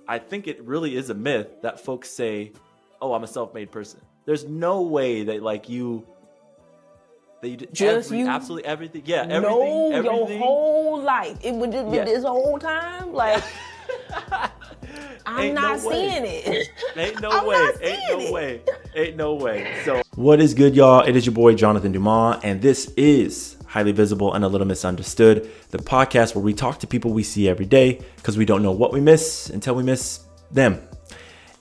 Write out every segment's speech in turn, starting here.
I think it really is a myth that folks say, "Oh, I'm a self-made person." There's no way that you did absolutely everything. Yeah, everything. Your whole life. It would just been this whole time. Like I'm not seeing it. Ain't no way. So what is good, y'all? It is your boy Jonathan Dumas, and this is Highly Visible and a Little Misunderstood, the podcast where we talk to people we see every day because we don't know what we miss until we miss them.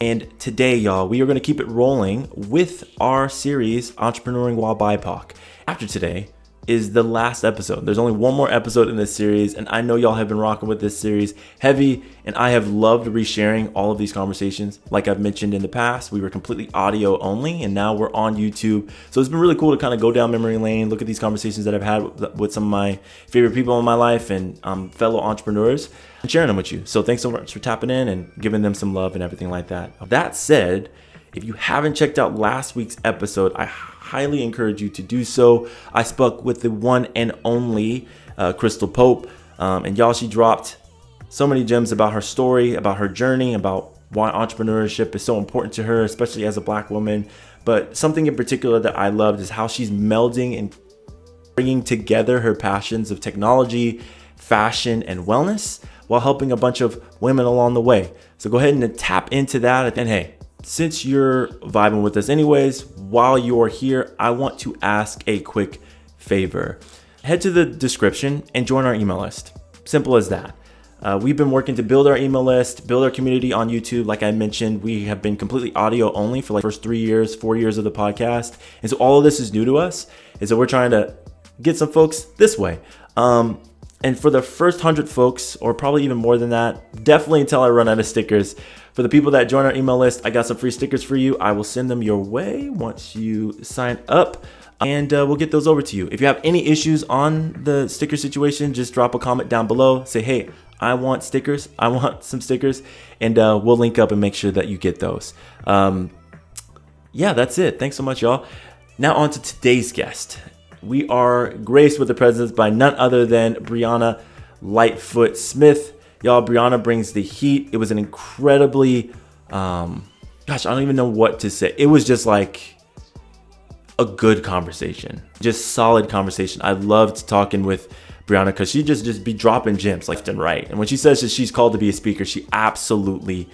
And today, y'all, we are going to keep it rolling with our series, Entrepreneuring While BIPOC. After today is the last episode. There's only one more episode in this series, and I know y'all have been rocking with this series heavy, and I have loved resharing all of these conversations. Like I've mentioned in the past, we were completely audio only, and now we're on YouTube. So it's been really cool to kind of go down memory lane, look at these conversations that I've had with some of my favorite people in my life and fellow entrepreneurs, and sharing them with you. So thanks so much for tapping in and giving them some love and everything like that. That said, if you haven't checked out last week's episode, I highly encourage you to do so. I spoke with the one and only Crystal Pope, and y'all, she dropped so many gems about her story, about her journey, about why entrepreneurship is so important to her, especially as a Black woman. But something in particular that I loved is how she's melding and bringing together her passions of technology, fashion, and wellness while helping a bunch of women along the way. So go ahead and tap into that. And hey, since you're vibing with us anyways, while you're here, I want to ask a quick favor. Head to the description and join our email list. Simple as that. We've been working to build our email list, build our community on YouTube. Like I mentioned, we have been completely audio only for like the first 4 years of the podcast. And so all of this is new to us. And so we're trying to get some folks this way. And for the first 100 folks, or probably even more than that, definitely until I run out of stickers, for the people that join our email list, I got some free stickers for you. I will send them your way once you sign up, and we'll get those over to you. If you have any issues on the sticker situation, just drop a comment down below. Say, hey, I want stickers. I want some stickers, and we'll link up and make sure that you get those. Yeah, that's it. Thanks so much, y'all. Now on to today's guest. We are graced with the presence by none other than Brieanna Lightfoot Smith. Y'all, Brieanna brings the heat. It was an incredibly, I don't even know what to say. It was just like a good conversation, just solid conversation. I loved talking with Brieanna because she just be dropping gems left and right. And when she says that she's called to be a speaker, she absolutely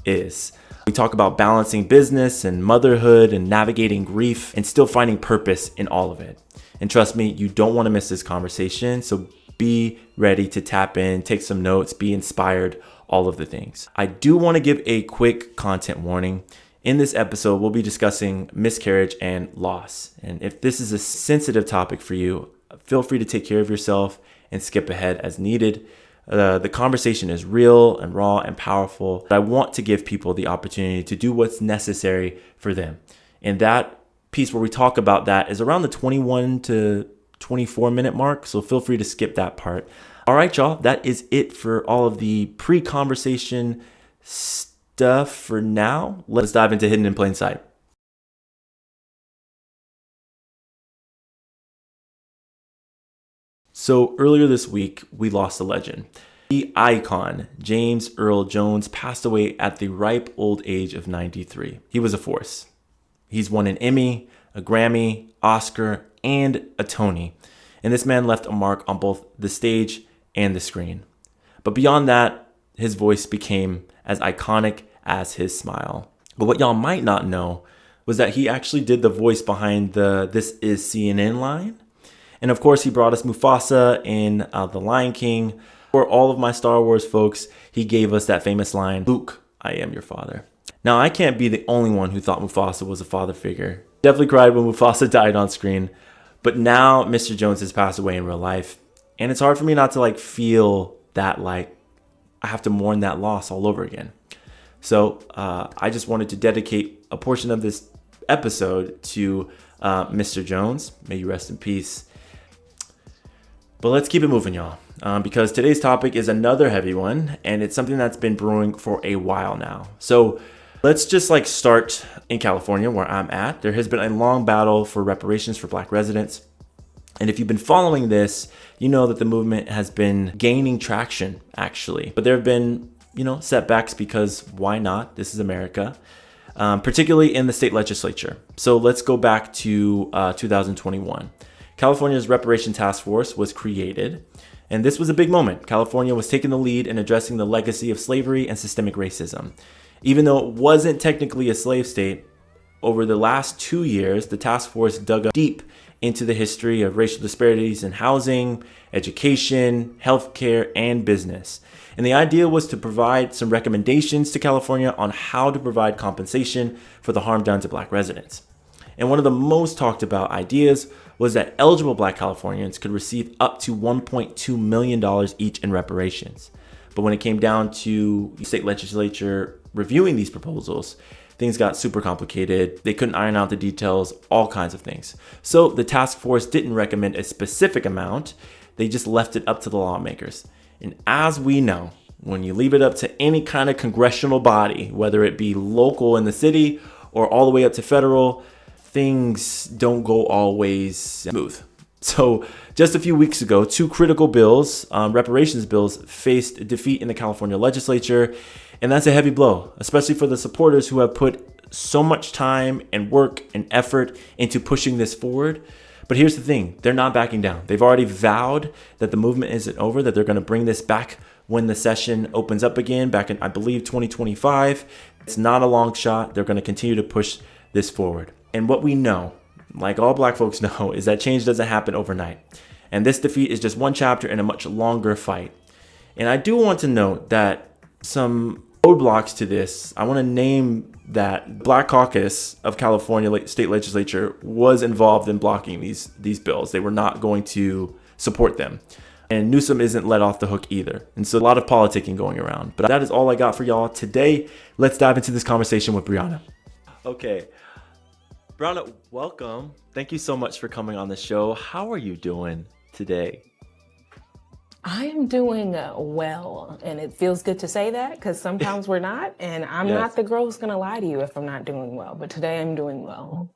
is. We talk about balancing business and motherhood and navigating grief and still finding purpose in all of it. And trust me, you don't want to miss this conversation. So be ready to tap in, take some notes, be inspired, all of the things. I do want to give a quick content warning. In this episode, we'll be discussing miscarriage and loss. And if this is a sensitive topic for you, feel free to take care of yourself and skip ahead as needed. The conversation is real and raw and powerful. I want to give people the opportunity to do what's necessary for them. And that piece where we talk about that is around the 21 to 24 minute mark. So feel free to skip that part. All right, y'all. That is it for all of the pre-conversation stuff for now. Let's dive into Hidden in Plain Sight. So earlier this week, we lost a legend. The icon, James Earl Jones, passed away at the ripe old age of 93. He was a force. He's won an Emmy, a Grammy, Oscar, and a Tony. And this man left a mark on both the stage and the screen. But beyond that, his voice became as iconic as his smile. But what y'all might not know was that he actually did the voice behind the "This is CNN" line. And of course, he brought us Mufasa in The Lion King. For all of my Star Wars folks, he gave us that famous line, "Luke, I am your father." Now, I can't be the only one who thought Mufasa was a father figure. Definitely cried when Mufasa died on screen. But now Mr. Jones has passed away in real life. And it's hard for me not to feel that I have to mourn that loss all over again. So I just wanted to dedicate a portion of this episode to Mr. Jones. May you rest in peace. But let's keep it moving, y'all. Because today's topic is another heavy one. And it's something that's been brewing for a while now. So let's just start in California, where I'm at. There has been a long battle for reparations for Black residents. And if you've been following this, you know that the movement has been gaining traction, actually. But there have been setbacks because why not? This is America, particularly in the state legislature. So let's go back to 2021. California's Reparations Task Force was created, and this was a big moment. California was taking the lead in addressing the legacy of slavery and systemic racism. Even though it wasn't technically a slave state, over the last 2 years, the task force dug deep into the history of racial disparities in housing, education, healthcare, and business. And the idea was to provide some recommendations to California on how to provide compensation for the harm done to Black residents. And one of the most talked about ideas was that eligible Black Californians could receive up to $1.2 million each in reparations. But when it came down to the state legislature reviewing these proposals, things got super complicated. They couldn't iron out the details, all kinds of things. So the task force didn't recommend a specific amount. They just left it up to the lawmakers. And as we know, when you leave it up to any kind of congressional body, whether it be local in the city or all the way up to federal, things don't go always smooth. So just a few weeks ago, two critical bills, reparations bills, faced defeat in the California legislature. And that's a heavy blow, especially for the supporters who have put so much time and work and effort into pushing this forward. But here's the thing, they're not backing down. They've already vowed that the movement isn't over, that they're going to bring this back when the session opens up again, back in, I believe, 2025. It's not a long shot. They're going to continue to push this forward. And what we know, like all Black folks know, is that change doesn't happen overnight. And this defeat is just one chapter in a much longer fight. And I do want to note that some roadblocks to this, I want to name that Black Caucus of California State Legislature was involved in blocking these bills. They were not going to support them. And Newsom isn't let off the hook either. And so a lot of politicking going around. But that is all I got for y'all today. Let's dive into this conversation with Brieanna. Okay. Brieanna, welcome. Thank you so much for coming on the show. How are you doing today? I am doing well, and it feels good to say that because sometimes we're not, and I'm not the girl who's going to lie to you if I'm not doing well, but today I'm doing well.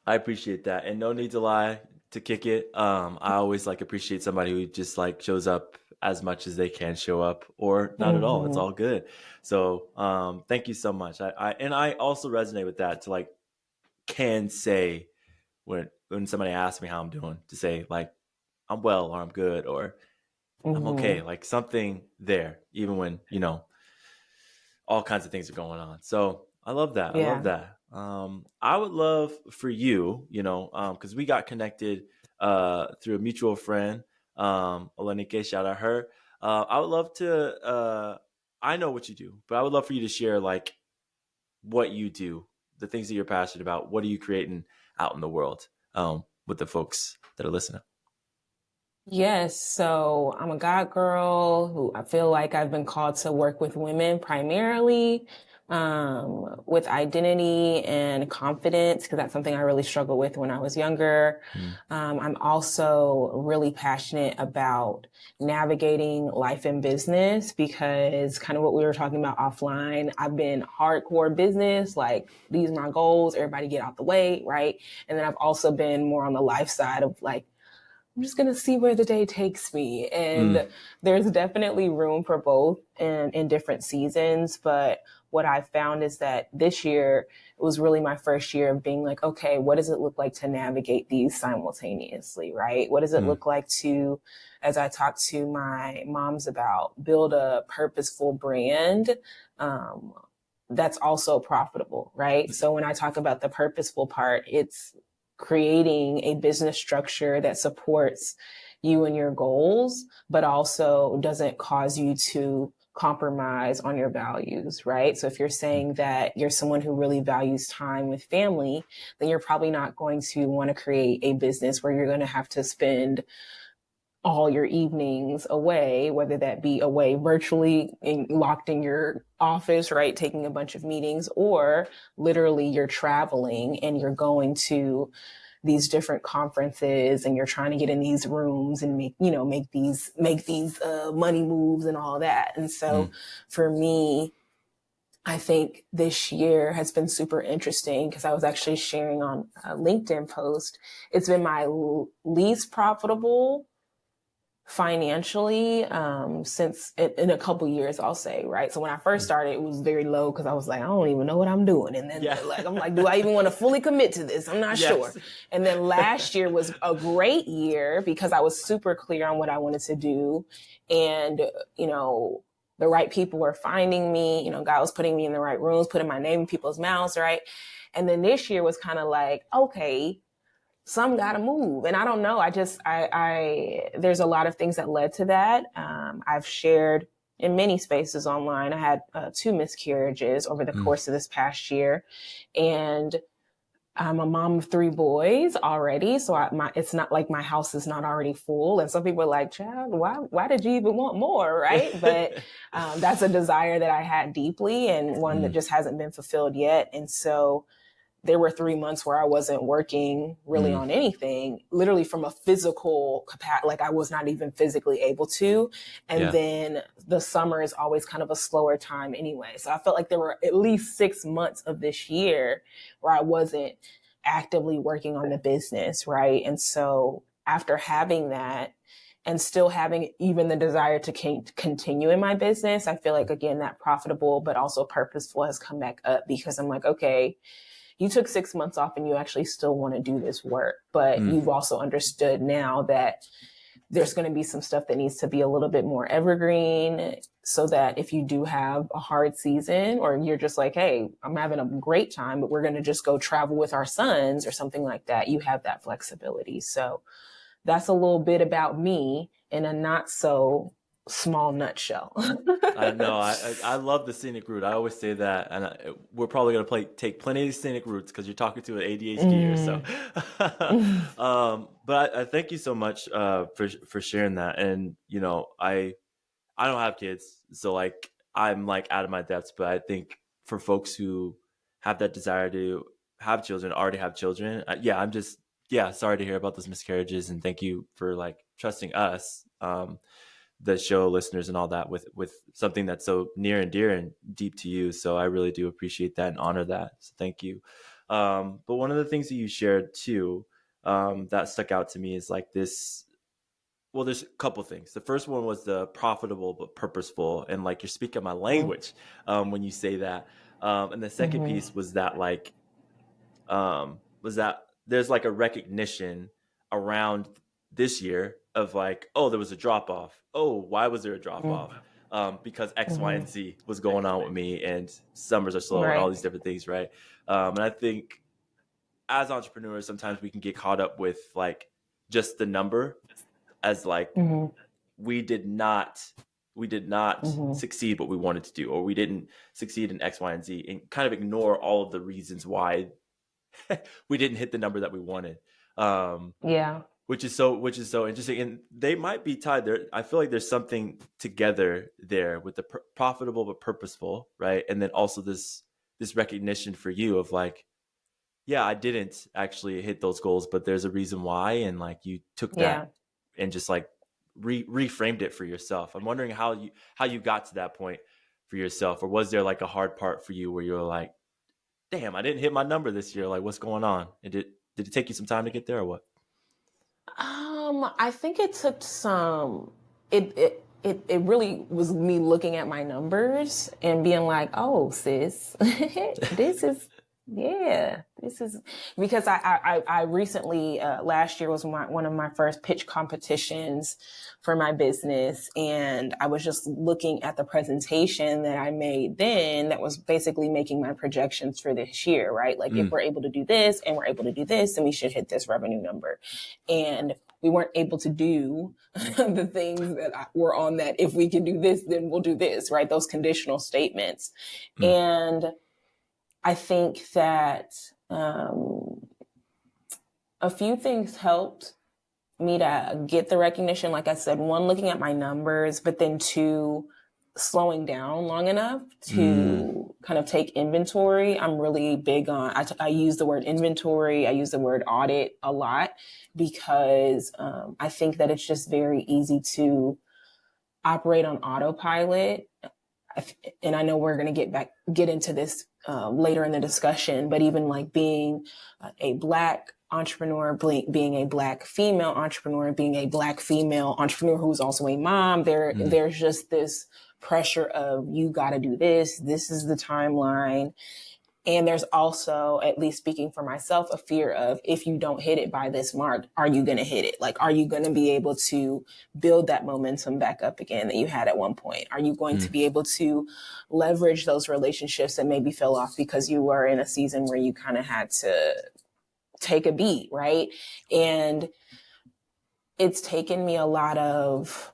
I appreciate that, and no need to lie to kick it. I always appreciate somebody who just shows up as much as they can show up, or not at all. It's all good. So thank you so much. I also resonate with that to can say when somebody asks me how I'm doing, to say I'm well, or I'm good, or I'm okay, something there, even when, all kinds of things are going on. So I love that. Yeah. I love that. I would love for you, because we got connected through a mutual friend, Olenike, shout out her. I would love to, I know what you do, but I would love for you to share what you do, the things that you're passionate about. What are you creating out in the world with the folks that are listening? Yes, so I'm a God girl who I feel like I've been called to work with women primarily with identity and confidence, because that's something I really struggled with when I was younger. I'm also really passionate about navigating life and business, because kind of what we were talking about offline, I've been hardcore business, these are my goals, everybody get out the way, right? And then I've also been more on the life side of I'm just going to see where the day takes me. And there's definitely room for both in different seasons. But what I found is that this year, it was really my first year of being okay, what does it look like to navigate these simultaneously, right? What does it look like to, as I talked to my moms about, build a purposeful brand that's also profitable, right? So when I talk about the purposeful part, it's creating a business structure that supports you and your goals, but also doesn't cause you to compromise on your values, right? So if you're saying that you're someone who really values time with family, then you're probably not going to want to create a business where you're going to have to spend all your evenings away, whether that be away virtually locked in your office, right, taking a bunch of meetings, or literally you're traveling and you're going to these different conferences and you're trying to get in these rooms and make these money moves and all that. And so for me, I think this year has been super interesting because I was actually sharing on a LinkedIn post. It's been my least profitable financially, since in a couple years, I'll say, right? So when I first started, it was very low because I was like, I don't even know what I'm doing. And then Yeah. I'm like, do I even want to fully commit to this? I'm not sure. Yes. And then last year was a great year because I was super clear on what I wanted to do. And, the right people were finding me, God was putting me in the right rooms, putting my name in people's mouths, right? And then this year was kind of like, okay, some got to move. And I don't know. There's a lot of things that led to that. I've shared in many spaces online. I had 2 miscarriages over the course of this past year. And I'm a mom of 3 boys already. So it's not like my house is not already full. And some people are like, child, why did you even want more? Right. But that's a desire that I had deeply and one that just hasn't been fulfilled yet. And so there were 3 months where I wasn't working really on anything, literally from a physical capacity, like I was not even physically able to. And then the summer is always kind of a slower time anyway. So I felt like there were at least 6 months of this year where I wasn't actively working on the business, right? And so after having that and still having even the desire to continue in my business, I feel like, again, that profitable but also purposeful has come back up because I'm like, okay, you took 6 months off and you actually still want to do this work, but you've also understood now that there's going to be some stuff that needs to be a little bit more evergreen so that if you do have a hard season or you're just like, hey, I'm having a great time, but we're going to just go travel with our sons or something like that, you have that flexibility. So that's a little bit about me in a not so small nutshell. I know. I love the scenic route. I always say that, and we're probably gonna take plenty of scenic routes because you're talking to an ADHDer. So, but I thank you so much for sharing that. And I don't have kids, so like I'm like out of my depths. But I think for folks who have that desire to have children, already have children, I'm just sorry to hear about those miscarriages, and thank you for like trusting us. The show listeners and all that with something that's so near and dear and deep to you. So I really do appreciate that and honor that. So thank you. But one of the things that you shared too, that stuck out to me is like this. Well, there's a couple things. The first one was the profitable but purposeful, and like you're speaking my language when you say that. And the second piece was that there's like a recognition around this year of like, oh, there was a drop off. Oh, why was there a drop off? Because X, Y, and Z was going on with me, and summers are slow and all these different things, right? And I think as entrepreneurs, sometimes we can get caught up with like just the number as like we did not succeed what we wanted to do, or we didn't succeed in X, Y, and Z, and kind of ignore all of the reasons why we didn't hit the number that we wanted. Which is so interesting, and they might be tied there. I feel like there's something together there with the profitable but purposeful, right? And then also this recognition for you of like, yeah, I didn't actually hit those goals, but there's a reason why, and like you took that and just like reframed it for yourself. I'm wondering how you got to that point for yourself, or was there like a hard part for you where you were like, damn, I didn't hit my number this year, like what's going on? And did it take you some time to get there, or what? I think it took it really was me looking at my numbers and being like, oh, sis, this is because I recently, last year was one of my first pitch competitions for my business. And I was just looking at the presentation that I made then that was basically making my projections for this year, right? Like if we're able to do this and we're able to do this, then we should hit this revenue number. And we weren't able to do the things that were on that. If we can do this, then we'll do this, right? Those conditional statements. And I think that a few things helped me to get the recognition. Like I said, one, looking at my numbers, but then two, slowing down long enough to kind of take inventory. I'm really big on, I use the word inventory. I use the word audit a lot because I think that it's just very easy to operate on autopilot. And I know we're going to get into this later in the discussion, but even like being a Black being a black female entrepreneur, being a black female entrepreneur who's also a mom, there's just this pressure of, you got to do this. This is the timeline. And there's also, at least speaking for myself, a fear of, if you don't hit it by this mark, are you going to hit it? Like, are you going to be able to build that momentum back up again that you had at one point? Are you going to be able to leverage those relationships that maybe fell off because you were in a season where you kind of had to take a beat, right? And it's taken me a lot of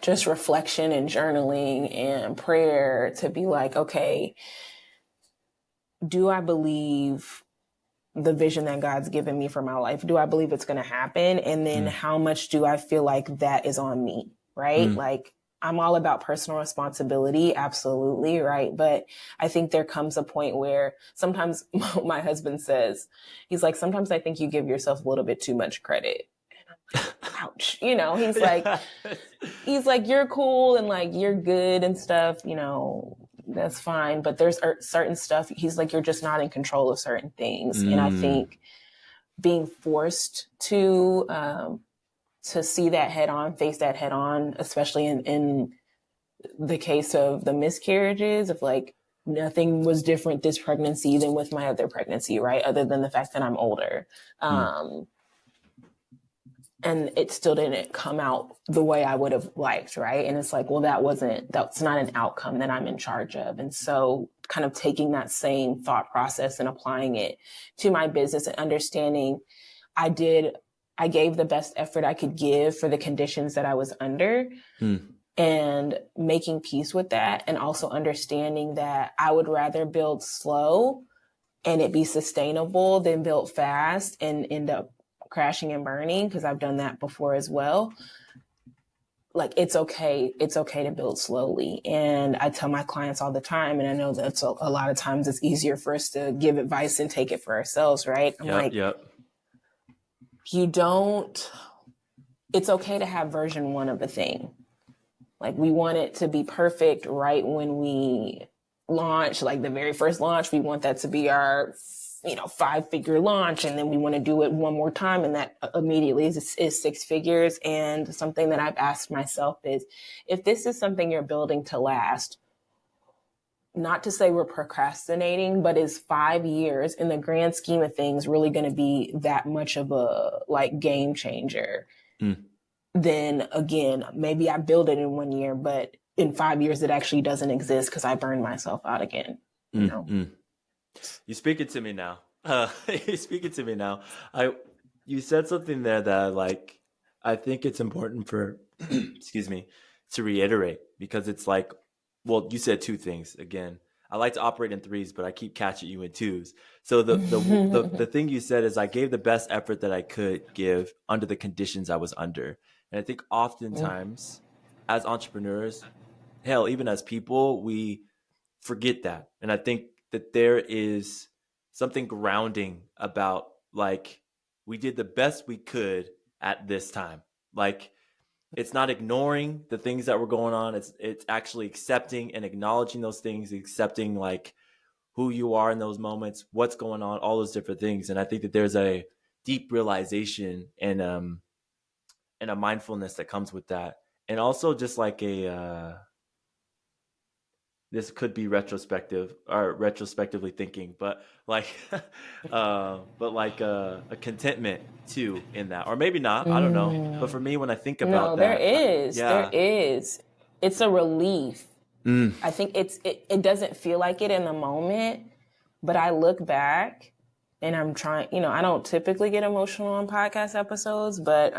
just reflection and journaling and prayer to be like, okay, do I believe the vision that God's given me for my life? Do I believe it's going to happen? And then how much do I feel like that is on me, right? Like, I'm all about personal responsibility. Absolutely. Right. But I think there comes a point where sometimes my husband says, he's like, sometimes I think you give yourself a little bit too much credit. And I'm like, ouch. You know, he's like, you're cool and like, you're good and stuff, you know, that's fine. But there's certain stuff. He's like, you're just not in control of certain things. And I think being forced to see that head on, face that head on, especially in the case of the miscarriages, of like, nothing was different this pregnancy than with my other pregnancy, right? Other than the fact that I'm older. And it still didn't come out the way I would have liked, right? And it's like, well, that's not an outcome that I'm in charge of. And so kind of taking that same thought process and applying it to my business and understanding I gave the best effort I could give for the conditions that I was under, and making peace with that. And also understanding that I would rather build slow and it be sustainable than build fast and end up crashing and burning, because I've done that before as well. Like, it's okay to build slowly. And I tell my clients all the time, and I know that a lot of times it's easier for us to give advice and take it for ourselves, right? It's okay to have version 1 of a thing. Like, we want it to be perfect right when we launch, like the very first launch, we want that to be our 5-figure launch. And then we want to do it one more time. And that immediately is 6 figures. And something that I've asked myself is, if this is something you're building to last, not to say we're procrastinating, but is 5 years in the grand scheme of things really going to be that much of a like game changer? Then again, maybe I build it in 1 year, but in 5 years it actually doesn't exist because I burned myself out again. You know? You're speaking to me now. You're speaking to me now. You said something there that I think it's important for, excuse me, to reiterate, because it's like, well, you said 2 things. Again, I like to operate in 3s, but I keep catching you in 2s. So the thing you said is, I gave the best effort that I could give under the conditions I was under. And I think oftentimes as entrepreneurs, hell, even as people, we forget that. And I think that there is something grounding about, like, we did the best we could at this time. Like, it's not ignoring the things that were going on. It's actually accepting and acknowledging those things, accepting like who you are in those moments, what's going on, all those different things. And I think that there's a deep realization and a mindfulness that comes with that. And also just like this could be retrospective or retrospectively thinking, but like, a contentment too in that, or maybe not, I don't know. But for me, when I think about there that, is. It's a relief. I think it doesn't feel like it in the moment, but I look back and I'm trying, I don't typically get emotional on podcast episodes, but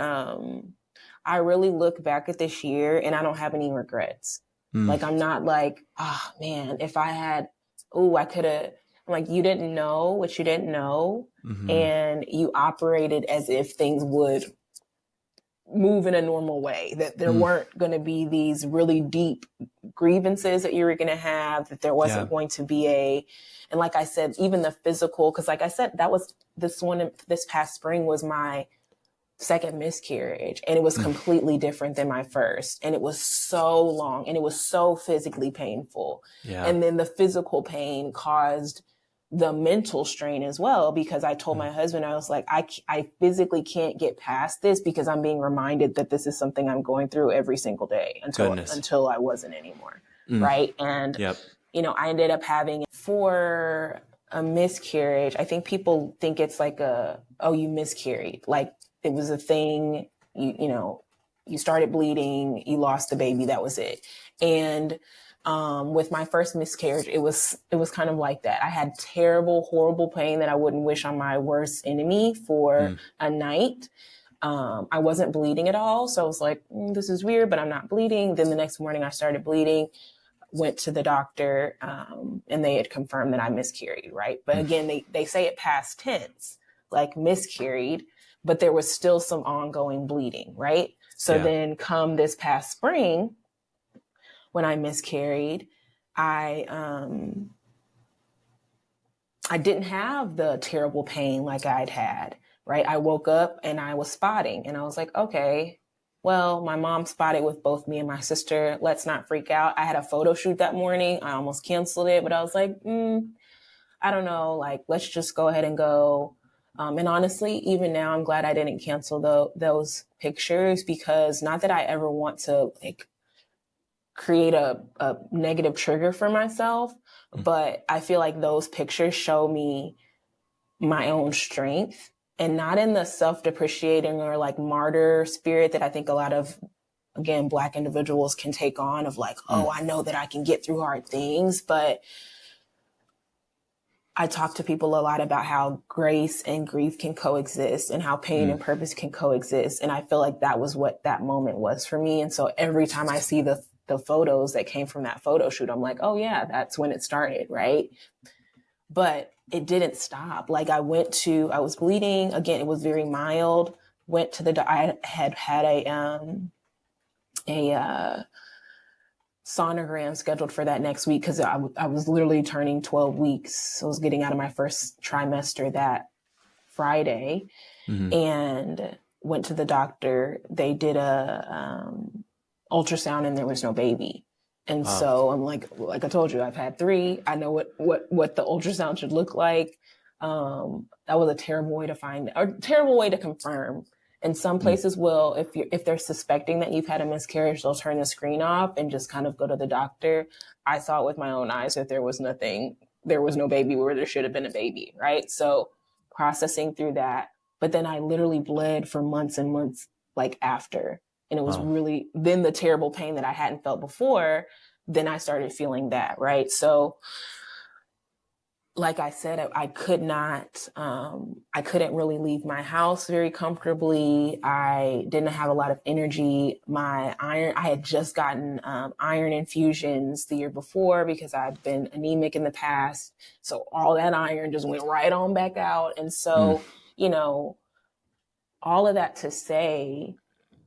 I really look back at this year and I don't have any regrets. Like, I'm not like, oh man, if I had, I could have. I'm like, you didn't know what you didn't know. And you operated as if things would move in a normal way, that there weren't going to be these really deep grievances that you were going to have, that there wasn't going to be and like I said, even the physical, because like I said, that was this past spring was my second miscarriage, and it was completely different than my first, and it was so long and it was so physically painful. And then the physical pain caused the mental strain as well, because I told my husband, I was like, I physically can't get past this because I'm being reminded that this is something I'm going through every single day Goodness. until I wasn't anymore. Right. And, Yep. I ended up having for a miscarriage. I think people think it's like oh, you miscarried. Like it was a thing, you started bleeding, you lost the baby, that was it. And with my first miscarriage, it was kind of like that. I had terrible, horrible pain that I wouldn't wish on my worst enemy for a night. I wasn't bleeding at all. So I was like, this is weird, but I'm not bleeding. Then the next morning I started bleeding, went to the doctor, and they had confirmed that I miscarried, right? But again, they say it past tense, like miscarried, but there was still some ongoing bleeding, right? So then come this past spring, when I miscarried, I didn't have the terrible pain like I'd had, right? I woke up and I was spotting, and I was like, okay, well, my mom spotted with both me and my sister. Let's not freak out. I had a photo shoot that morning. I almost canceled it, but I was like, I don't know, like, let's just go ahead and go. And honestly, even now, I'm glad I didn't cancel those pictures, because not that I ever want to like create a negative trigger for myself, but I feel like those pictures show me my own strength, and not in the self-depreciating or like martyr spirit that I think a lot of, again, Black individuals can take on of like, oh, I know that I can get through hard things. But I talk to people a lot about how grace and grief can coexist, and how pain and purpose can coexist. And I feel like that was what that moment was for me. And so every time I see the photos that came from that photo shoot, I'm like, oh yeah, that's when it started, right? But it didn't stop. Like I was bleeding again. It was very mild. Went to I had a sonogram scheduled for that next week, because I was literally turning 12 weeks. I was getting out of my first trimester that Friday, and went to the doctor. They did a ultrasound, and there was no baby. And so I'm like I told you, I've had 3. I know what the ultrasound should look like. That was a terrible way to confirm. And some places will, if they're suspecting that you've had a miscarriage, they'll turn the screen off and just kind of go to the doctor. I saw it with my own eyes that there was no baby where there should have been a baby, right? So processing through that. But then I literally bled for months and months, like after. And it was really then the terrible pain that I hadn't felt before. Then I started feeling that, right? So like I said, I couldn't really leave my house very comfortably. I didn't have a lot of energy. I had just gotten iron infusions the year before because I'd been anemic in the past. So all that iron just went right on back out. And so, all of that to say,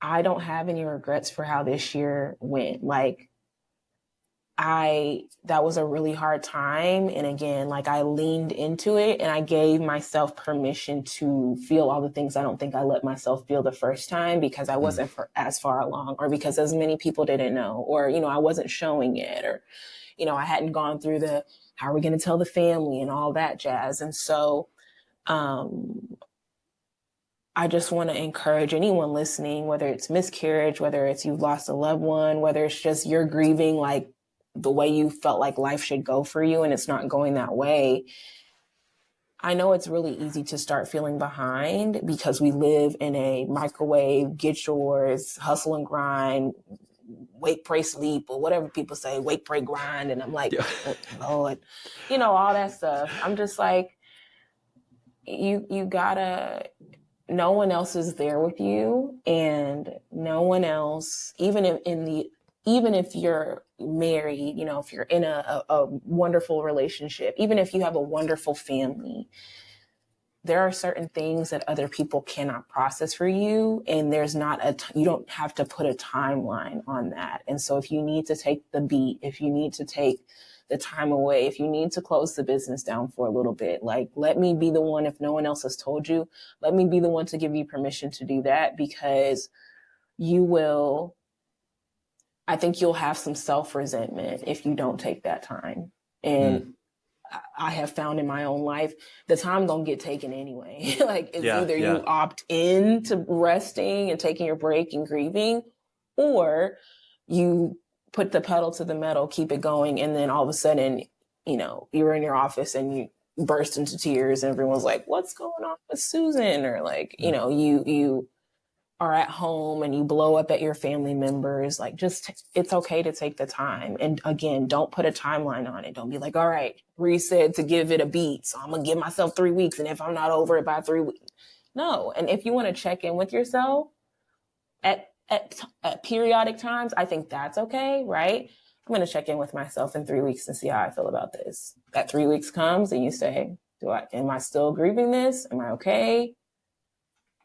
I don't have any regrets for how this year went. Like, that was a really hard time. And again, like I leaned into it, and I gave myself permission to feel all the things I don't think I let myself feel the first time, because I wasn't as far along, or because as many people didn't know, or, I wasn't showing it, or, I hadn't gone through how are we going to tell the family and all that jazz. And so, I just want to encourage anyone listening, whether it's miscarriage, whether it's you've lost a loved one, whether it's just you're grieving like the way you felt like life should go for you and it's not going that way. I know it's really easy to start feeling behind because we live in a microwave, get yours, hustle and grind, wake, pray, sleep, or whatever people say, wake, pray, grind. And I'm like, oh, Lord, all that stuff. I'm just like, you gotta, no one else is there with you, and no one else, even if you're married, if you're in a wonderful relationship, even if you have a wonderful family, there are certain things that other people cannot process for you. And there's you don't have to put a timeline on that. And so if you need to take the beat, if you need to take the time away, if you need to close the business down for a little bit, like, let me be the one, if no one else has told you, let me be the one to give you permission to do that, because I think you'll have some self-resentment if you don't take that time. And I have found in my own life, the time don't get taken anyway. Like it's Yeah, either yeah. you opt in to resting and taking your break and grieving, or you put the pedal to the metal, keep it going, and then all of a sudden, you're in your office and you burst into tears and everyone's like, what's going on with Susan? Or like, Mm. you are at home and you blow up at your family members. Like, just, it's okay to take the time. And again, don't put a timeline on it. Don't be like, all right, Bree said to give it a beat, so I'm gonna give myself 3 weeks, and if I'm not over it by 3 weeks, no. And if you want to check in with yourself at periodic times, I think that's okay, right? I'm going to check in with myself in 3 weeks and see how I feel about this. That 3 weeks comes and you say, am I still grieving this? Am I okay?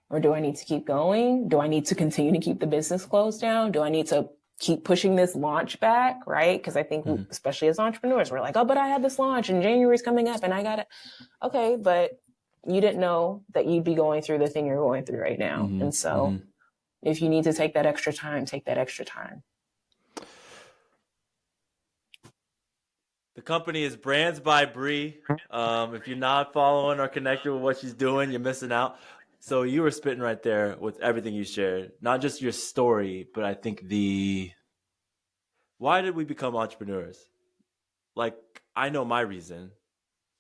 Or do I need to keep going? Do I need to continue to keep the business closed down? Do I need to keep pushing this launch back, right? Because I think, especially as entrepreneurs, we're like, oh, but I had this launch and January's coming up and I got it. Okay, but you didn't know that you'd be going through the thing you're going through right now. Mm-hmm. And so if you need to take that extra time, take that extra time. The company is Brands by Bree. If you're not following or connected with what she's doing, you're missing out. So you were spitting right there with everything you shared, not just your story, but I think why did we become entrepreneurs? Like, I know my reason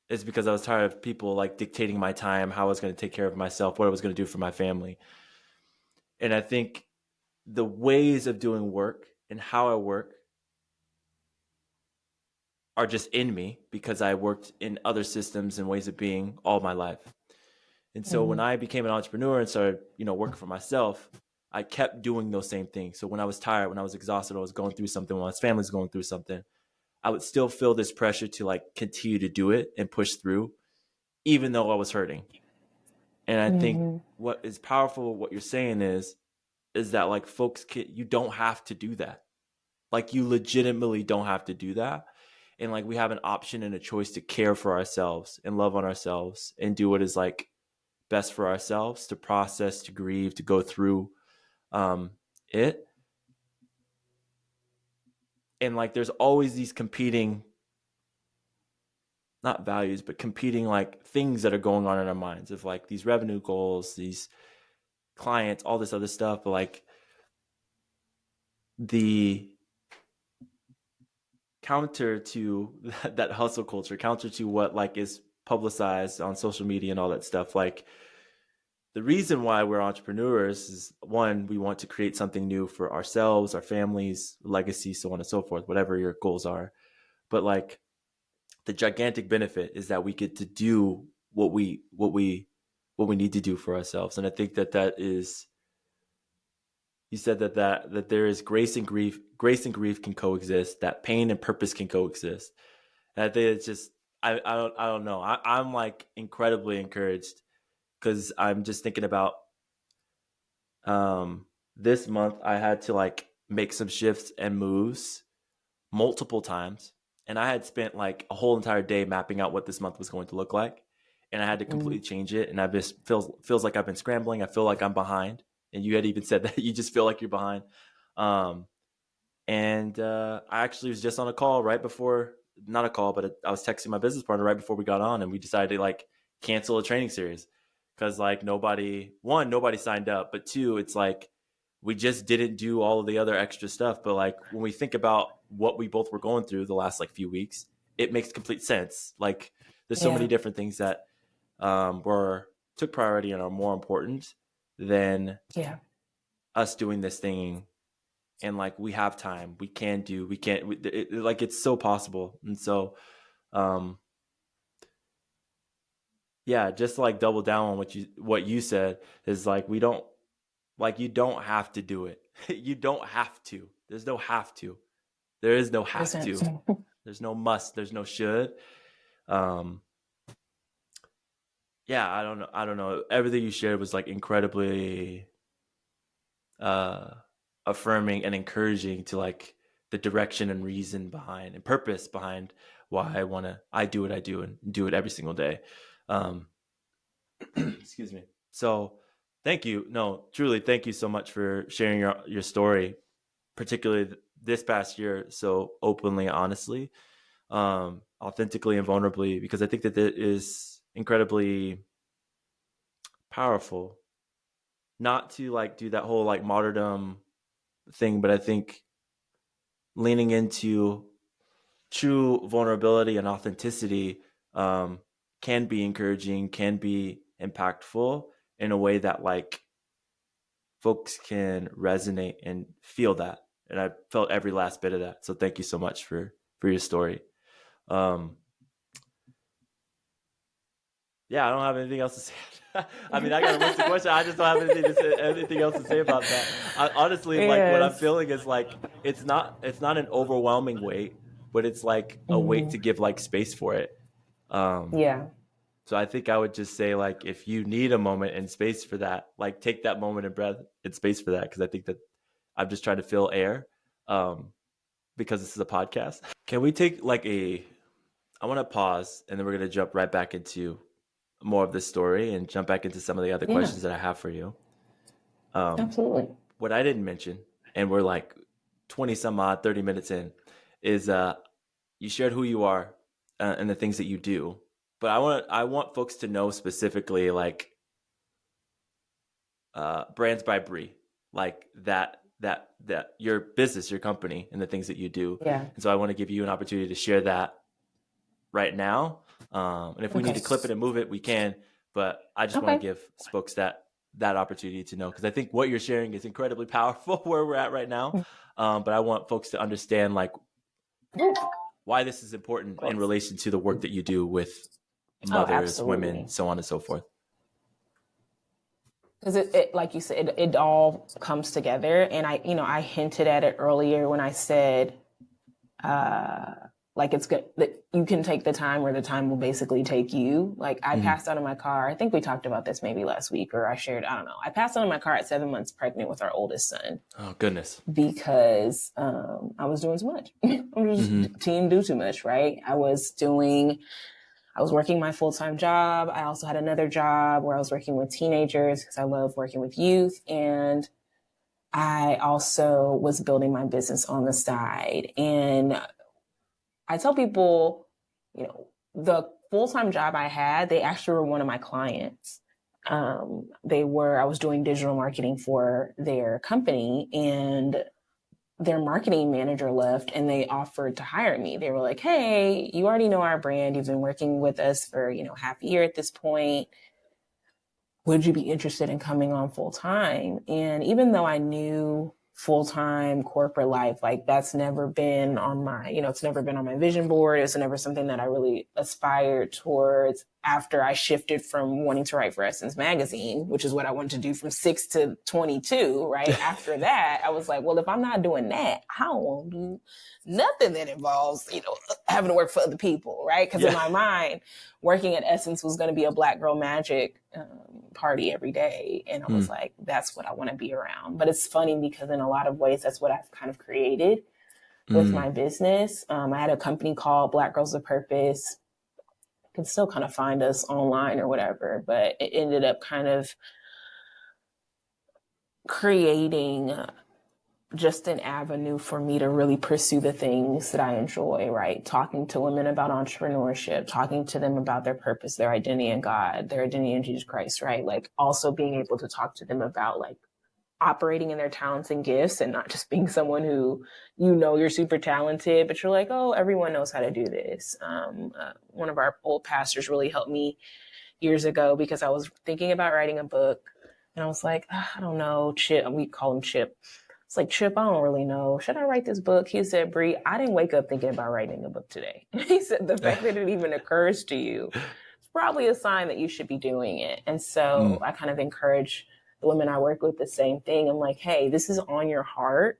is because I was tired of people like dictating my time, how I was going to take care of myself, what I was going to do for my family. And I think the ways of doing work and how I work are just in me because I worked in other systems and ways of being all my life. And so when I became an entrepreneur and started, working for myself, I kept doing those same things. So when I was tired, when I was exhausted, I was going through something, when my family's going through something, I would still feel this pressure to like continue to do it and push through, even though I was hurting. And I think what is powerful, what you're saying is that like folks, you don't have to do that. Like you legitimately don't have to do that. And like we have an option and a choice to care for ourselves and love on ourselves and do what is like best for ourselves, to process, to grieve, to go through it. And like there's always these competing, not values, but competing like things that are going on in our minds of like these revenue goals, these clients, all this other stuff. But like the counter to that hustle culture, counter to what like is publicized on social media and all that stuff, like the reason why we're entrepreneurs is, one, we want to create something new for ourselves, our families, legacy, so on and so forth, whatever your goals are. But like the gigantic benefit is that we get to do what we need to do for ourselves. And I think that is, you said that there is grace and grief can coexist, that pain and purpose can coexist. And I think it's just, I don't know. I'm like incredibly encouraged because I'm just thinking about this month I had to like make some shifts and moves multiple times, and I had spent like a whole entire day mapping out what this month was going to look like, and I had to completely change it. And I just feels like I've been scrambling. I feel like I'm behind, and you had even said that you just feel like you're behind. And I actually was just on a call right before, not a call, but I was texting my business partner right before we got on, and we decided to like cancel a training series because like nobody signed up, but two, it's like we just didn't do all of the other extra stuff. But like when we think about what we both were going through the last like few weeks, it makes complete sense. Like there's so many different things that took priority and are more important than us doing this thing. And like we have time, like it's so possible. And so just to like double down on what you said is like you don't have to do it. You don't have to. There's no have to. There is no have to. There's no must. There's no should. I don't know. Everything you shared was like incredibly affirming and encouraging to like the direction and reason behind and purpose behind why I do what I do and do it every single day. Excuse me. So thank you. No, truly, thank you so much for sharing your story, particularly this past year, so openly, honestly. authentically and vulnerably, because I think that it is incredibly powerful not to like do that whole like martyrdom thing, but I think leaning into true vulnerability and authenticity um, can be encouraging, can be impactful in a way that like folks can resonate and feel that. And I felt every last bit of that. So thank you so much for your story. Um, yeah, I don't have anything else to say. I mean, I got a list of questions. I just don't have anything else to say about that. Honestly, like what I'm Yes. feeling is like it's not an overwhelming weight, but it's like a weight to give like space for it. Um, Yeah. so I think I would just say like if you need a moment and space for that, like take that moment and breath and space for that, because I think that I'm just trying to fill air um, because this is a podcast. Can we take like I want to pause and then we're going to jump right back into more of this story and jump back into some of the other Yeah. questions that I have for you. Um, Absolutely. what I didn't mention, and we're like 20 some odd, 30 minutes in, is you shared who you are and the things that you do. But I want folks to know specifically like Brands by Brie, like that your business, your company, and the things that you do. Yeah. And so I want to give you an opportunity to share that right now. And if we need Okay. to clip it and move it, we can. But I just want Okay. to give folks that opportunity to know, because I think what you're sharing is incredibly powerful where we're at right now. But I want folks to understand like why this is important in relation to the work that you do with Oh, mothers, women, absolutely. so on and so forth. Because it, like you said, it all comes together. And I hinted at it earlier when I said, like it's good that you can take the time where the time will basically take you. Like I Mm-hmm. passed out of my car. I think we talked about this maybe last week, or I shared, I don't know. I passed out of my car at 7 months pregnant with our oldest son Oh goodness. because I was doing too much. I'm just Mm-hmm. team do too much, right? I was working my full-time job. I also had another job where I was working with teenagers because I love working with youth. And I also was building my business on the side. And I tell people, the full-time job I had, they actually were one of my clients. I was doing digital marketing for their company, and their marketing manager left and they offered to hire me. They were like, hey, you already know our brand. You've been working with us for, half a year at this point. Would you be interested in coming on full time? And even though I knew full time corporate life, like that's never been on my, it's never been on my vision board. It's never something that I really aspired towards after I shifted from wanting to write for Essence Magazine, which is what I wanted to do from 6 to 22, right? After that, I was like, well, if I'm not doing that, I won't do nothing that involves, having to work for other people, right? Because in my mind, working at Essence was going to be a Black Girl Magic party every day. And I was like, that's what I want to be around. But it's funny because in a lot of ways, that's what I've kind of created with my business. I had a company called Black Girls of Purpose. You can still kind of find us online or whatever, but it ended up kind of creating just an avenue for me to really pursue the things that I enjoy, right? Talking to women about entrepreneurship, talking to them about their purpose, their identity in God, their identity in Jesus Christ, right? Like also being able to talk to them about like operating in their talents and gifts and not just being someone who, you're super talented, but you're like, oh, everyone knows how to do this. One of our old pastors really helped me years ago because I was thinking about writing a book and I was like, I don't know, Chip, we call him Chip. It's like, Chip, I don't really know. Should I write this book? He said, Bree, I didn't wake up thinking about writing a book today. He said, the fact that it even occurs to you, it's probably a sign that you should be doing it. And so I kind of encourage the women I work with the same thing. I'm like, hey, this is on your heart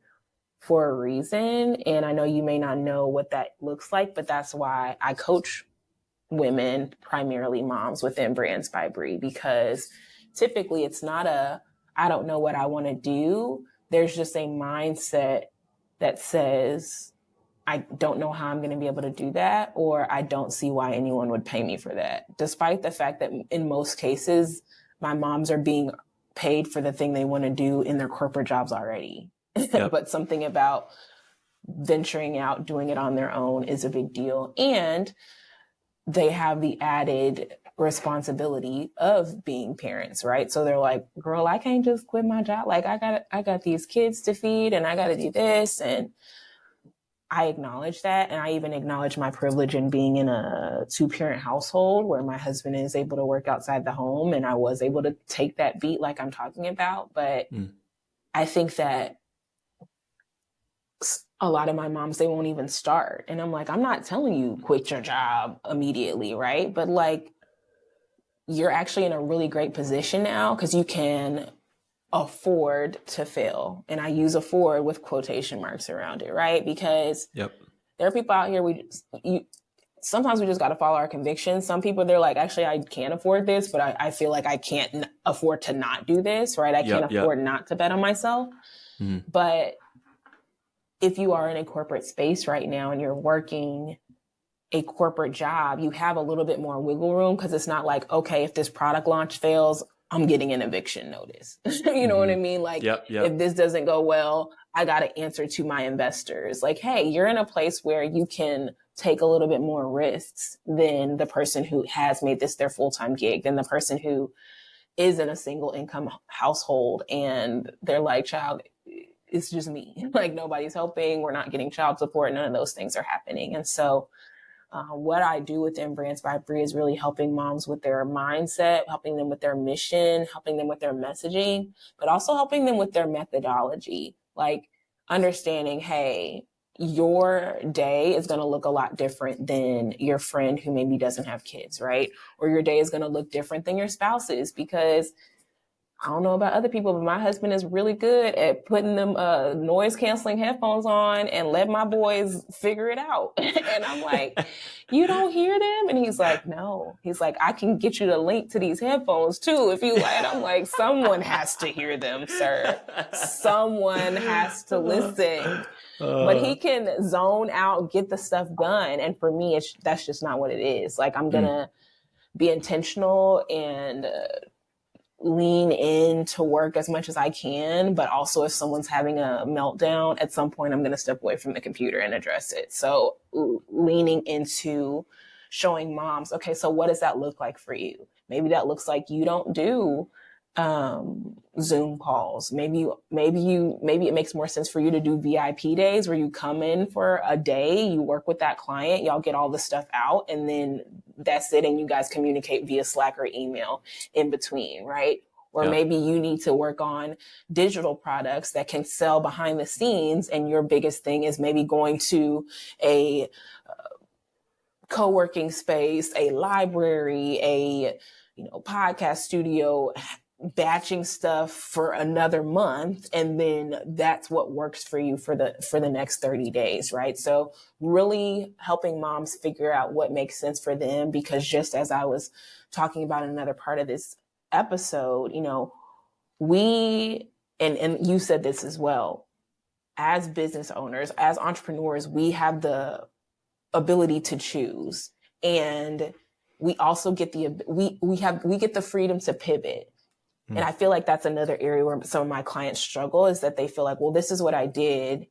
for a reason. And I know you may not know what that looks like, but that's why I coach women, primarily moms within Brands by Bree, because typically it's not I don't know what I want to do. There's just a mindset that says, I don't know how I'm going to be able to do that, or I don't see why anyone would pay me for that. Despite the fact that in most cases, my moms are being paid for the thing they want to do in their corporate jobs already. Yep. But something about venturing out, doing it on their own is a big deal. And they have the added responsibility of being parents, right? So they're like, girl, I can't just quit my job. Like I got these kids to feed and I got to do this. And I acknowledge that. And I even acknowledge my privilege in being in a 2-parent household where my husband is able to work outside the home. And I was able to take that beat like I'm talking about. But I think that a lot of my moms, they won't even start. And I'm like, I'm not telling you quit your job immediately, right? But like, you're actually in a really great position now because you can afford to fail. And I use afford with quotation marks around it, right? Because there are people out here, sometimes we just got to follow our convictions. Some people, they're like, actually, I can't afford this, but I feel like I can't afford to not do this, right? I can't afford not to bet on myself. But if you are in a corporate space right now and you're working a corporate job, you have a little bit more wiggle room because it's not like, okay, if this product launch fails, I'm getting an eviction notice. You know what I mean? Like, if this doesn't go well, I got to answer to my investors. Like, hey, you're in a place where you can take a little bit more risks than the person who has made this their full-time gig, than the person who is in a single income household and they're like, child, it's just me. Like, nobody's helping. We're not getting child support. None of those things are happening. And so what I do within Brands by Bree is really helping moms with their mindset, helping them with their mission, helping them with their messaging, but also helping them with their methodology. Like understanding, hey, your day is going to look a lot different than your friend who maybe doesn't have kids, right? Or your day is going to look different than your spouse's, because I don't know about other people, but my husband is really good at putting them noise canceling headphones on and let my boys figure it out. And I'm like, you don't hear them? And he's like, no. He's like, I can get you the link to these headphones too if you like. And I'm like, someone has to hear them, sir. Someone has to listen. But he can zone out, get the stuff done. And for me, that's just not what it is. Like, I'm going to be intentional and lean in to work as much as I can, but also if someone's having a meltdown, at some point I'm going to step away from the computer and address it. So leaning into showing moms, okay, so what does that look like for you? Maybe that looks like you don't do Zoom calls. Maybe it makes more sense for you to do VIP days where you come in for a day, you work with that client, y'all get all the stuff out, and then that's it. And you guys communicate via Slack or email in between, right? Or maybe you need to work on digital products that can sell behind the scenes. And your biggest thing is maybe going to a co-working space, a library, a podcast studio, batching stuff for another month, and then that's what works for you for the next 30 days, right? So really helping moms figure out what makes sense for them, because just as I was talking about in another part of this episode, we and you said this as well, as business owners, as entrepreneurs, we have the ability to choose, and we also get we get the freedom to pivot. And I feel like that's another area where some of my clients struggle, is that they feel like, well, this is what I did,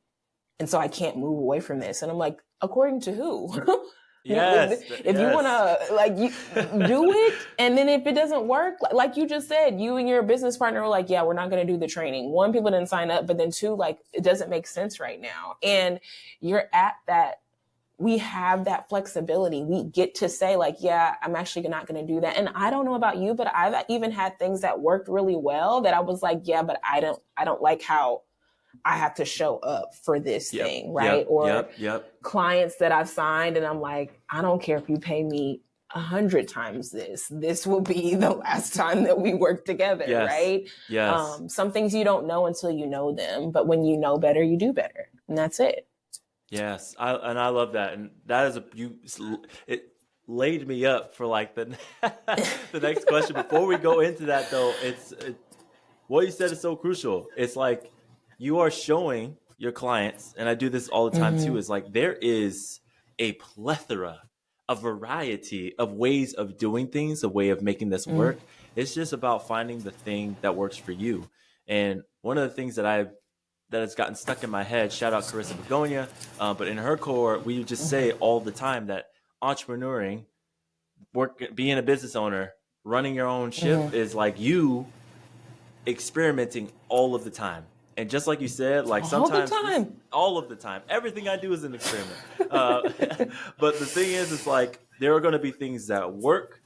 and so I can't move away from this. And I'm like, according to who? Yes. If you want to you do it, and then if it doesn't work, like you just said, you and your business partner were like, yeah, we're not going to do the training. One, people didn't sign up, but then two, like, it doesn't make sense right now. And you're at that. We have that flexibility. We get to say like, yeah, I'm actually not going to do that. And I don't know about you, but I've even had things that worked really well that I was like, yeah, but I don't like how I have to show up for this thing, right? Or clients that I've signed and I'm like, I don't care if you pay me 100 times this will be the last time that we work together, right? Yes. Some things you don't know until you know them, but when you know better, you do better. And that's it. Yes, I love that, and that is it laid me up for like the the next question. Before we go into that, though, what you said is so crucial. It's like you are showing your clients, and I do this all the time too. Is like there is a plethora, a variety of ways of doing things, a way of making this work. It's just about finding the thing that works for you. And one of the things that that has gotten stuck in my head. Shout out Carissa Begonia. But in her core, we just say all the time that entrepreneuring, being a business owner, running your own ship is like you experimenting all of the time. And just like you said, like All the sometimes time. all of the time, everything I do is an experiment. But the thing is, it's like there are going to be things that work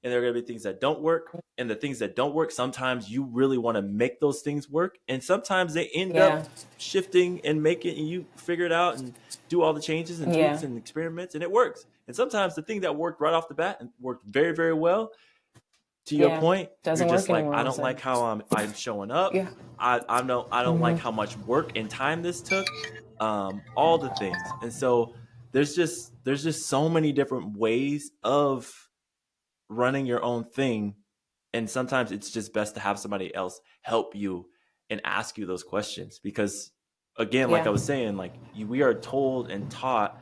and there are going to be things that don't work. And the things that don't work, sometimes you really want to make those things work. And sometimes they end Yeah. up shifting and making, and you figure it out and do all the changes and tweaks Yeah. and experiments, and it works. And sometimes the thing that worked right off the bat and worked very, very well, to your Yeah. point, you're Doesn't just work like, anymore. I don't Also. like how I'm showing up. Yeah. I don't like how much work and time this took. All the things. And so there's just so many different ways of running your own thing. And sometimes it's just best to have somebody else help you and ask you those questions because, again, like I Yeah. was saying, like we are told and taught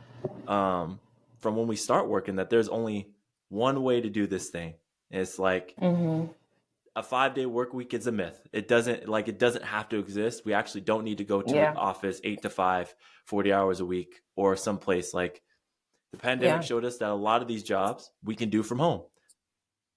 from when we start working that there's only one way to do this thing. It's like a 5-day work week is a myth. It doesn't have to exist. We actually don't need to go to Yeah. an office 8 to 5, 40 hours a week or someplace. Like the pandemic Yeah. showed us that a lot of these jobs we can do from home.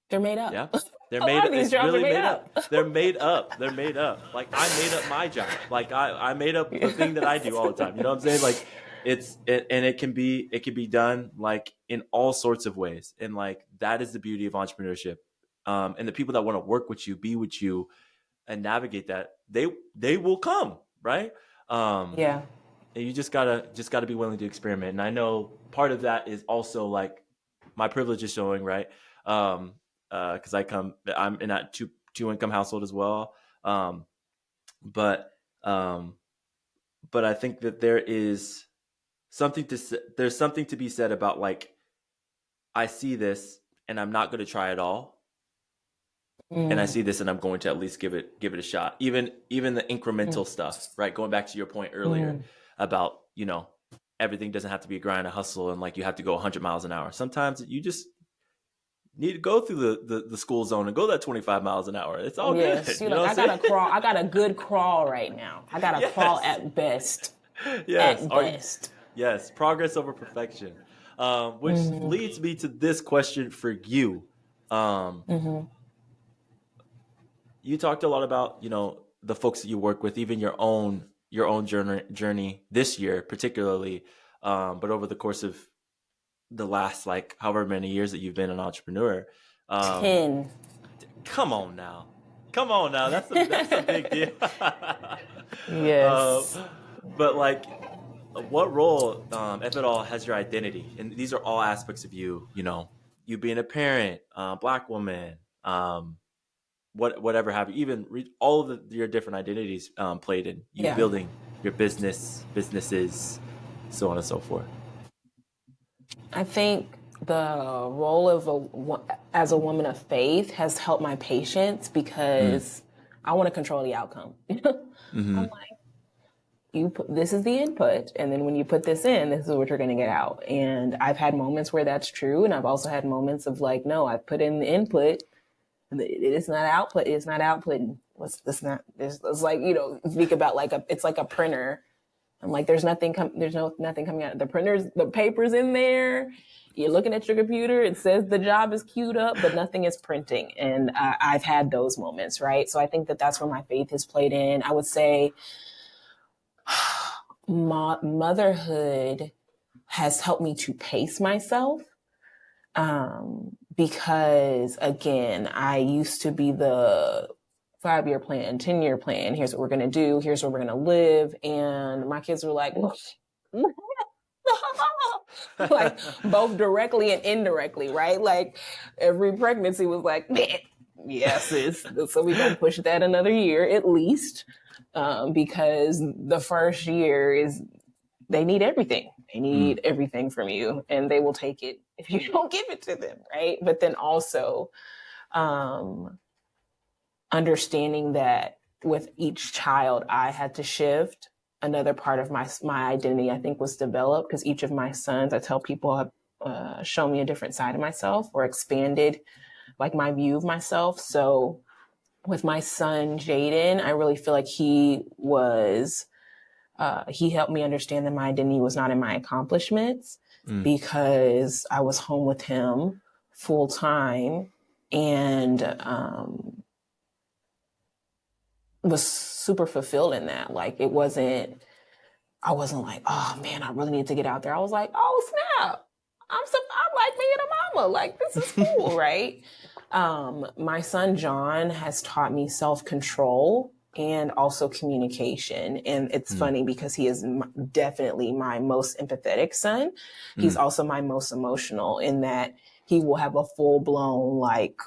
They're made up. Yeah. They're A made lot up. of these It's jobs are really made made up. up. They're made up. They're made up. Like I made up my job. Like I made up the thing that I do all the time. You know what I'm saying? Like and it can be done like in all sorts of ways. And like that is the beauty of entrepreneurship. And the people that want to work with you, be with you, and navigate that, they will come, right? Yeah. And you just gotta be willing to experiment. And I know part of that is also like my privilege is showing, right? Because I'm in that two income household as well. Um, but but I think that there's something to be said about like I see this and I'm not going to try it all, and I see this and I'm going to at least give it a shot. Even the incremental stuff, right? Going back to your point earlier about everything doesn't have to be a grind, a hustle, and like you have to go 100 miles an hour. Sometimes you just need to go through the school zone and go that 25 miles an hour. It's all good. Yes. You're You know like, what I I'm got to saying? crawl. I got a good crawl right now. I got to crawl Yes. at best. Yes. At best. Yes. Progress over perfection. Which leads me to this question for you. You talked a lot about, the folks that you work with, even your own journey this year, particularly, but over the course of the last like however many years that you've been an entrepreneur. 10. Come on now. Come on now. That's a big deal. um, Yes. but like, what role, if at all, has your identity? And these are all aspects of you. You being a parent, Black woman, whatever have you. Even all of your different identities played in you Yeah. building your businesses, so on and so forth. I think the role of as a woman of faith has helped my patience because I want to control the outcome. I'm like, this is the input, and then when you put this in, this is what you're going to get out. And I've had moments where that's true, and I've also had moments of like, no, I put in the input, and it's not output. It's not outputting. It's not. It's like speak about like it's like a printer. I'm like, there's nothing coming out. The printer's, the paper's in there. You're looking at your computer. It says the job is queued up, but nothing is printing. And I've had those moments, right? So I think that that's where my faith has played in. I would say motherhood has helped me to pace myself. Because again, I used to be the 5-year plan, 10-year plan. Here's what we're going to do. Here's where we're going to live. And my kids were like, like both directly and indirectly, right? Like every pregnancy was like, yes, sis. So we're going to push that another year at least. Because the first year they need everything. They need everything from you, and they will take it if you don't give it to them, right? But then also, understanding that with each child, I had to shift. Another part of my identity, I think, was developed because each of my sons, I tell people, have shown me a different side of myself or expanded like my view of myself. So with my son, Jaden, I really feel like he was he helped me understand that my identity was not in my accomplishments Mm. because I was home with him full time and was super fulfilled in that. Like I wasn't like, oh man, I really need to get out there. I was like, oh snap, I'm like being a mama. Like this is cool, right? My son John has taught me self-control and also communication. And it's funny because he is definitely my most empathetic son. He's also my most emotional in that he will have a full blown, like,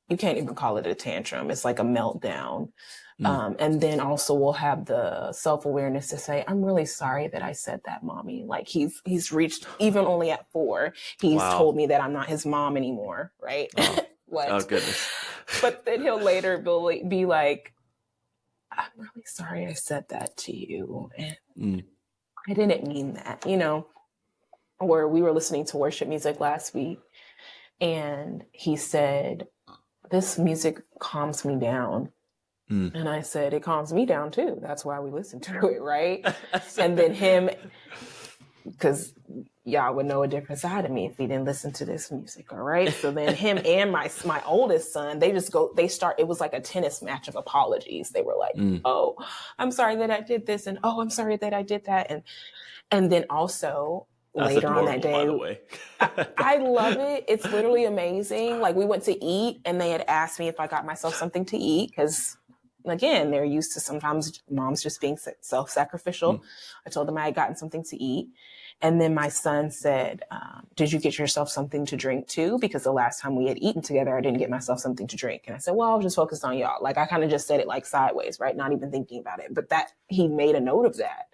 you can't even call it a tantrum. It's like a meltdown. And then also we'll have the self-awareness to say, I'm really sorry that I said that, mommy. Like he's reached, even only at 4, he's Wow. told me that I'm not his mom anymore. Right. Oh, What? oh goodness. But then he'll later be like, I'm really sorry I said that to you. And I didn't mean that, or we were listening to worship music last week and he said, this music calms me down. And I said, it calms me down too. That's why we listen to it, right? And then him, because y'all would know a different side of me if he didn't listen to this music, all right? So then him and my oldest son, it was like a tennis match of apologies. They were like, oh, I'm sorry that I did this, and oh, I'm sorry that I did that. And then also later on that day, by the way. I love it. It's literally amazing. Like we went to eat and they had asked me if I got myself something to eat because again, they're used to sometimes moms just being self-sacrificial. I told them I had gotten something to eat. And then my son said, did you get yourself something to drink too? Because the last time we had eaten together, I didn't get myself something to drink. And I said, well, I was just focused on y'all. Like I kind of just said it like sideways, right? Not even thinking about it. But that he made a note of that.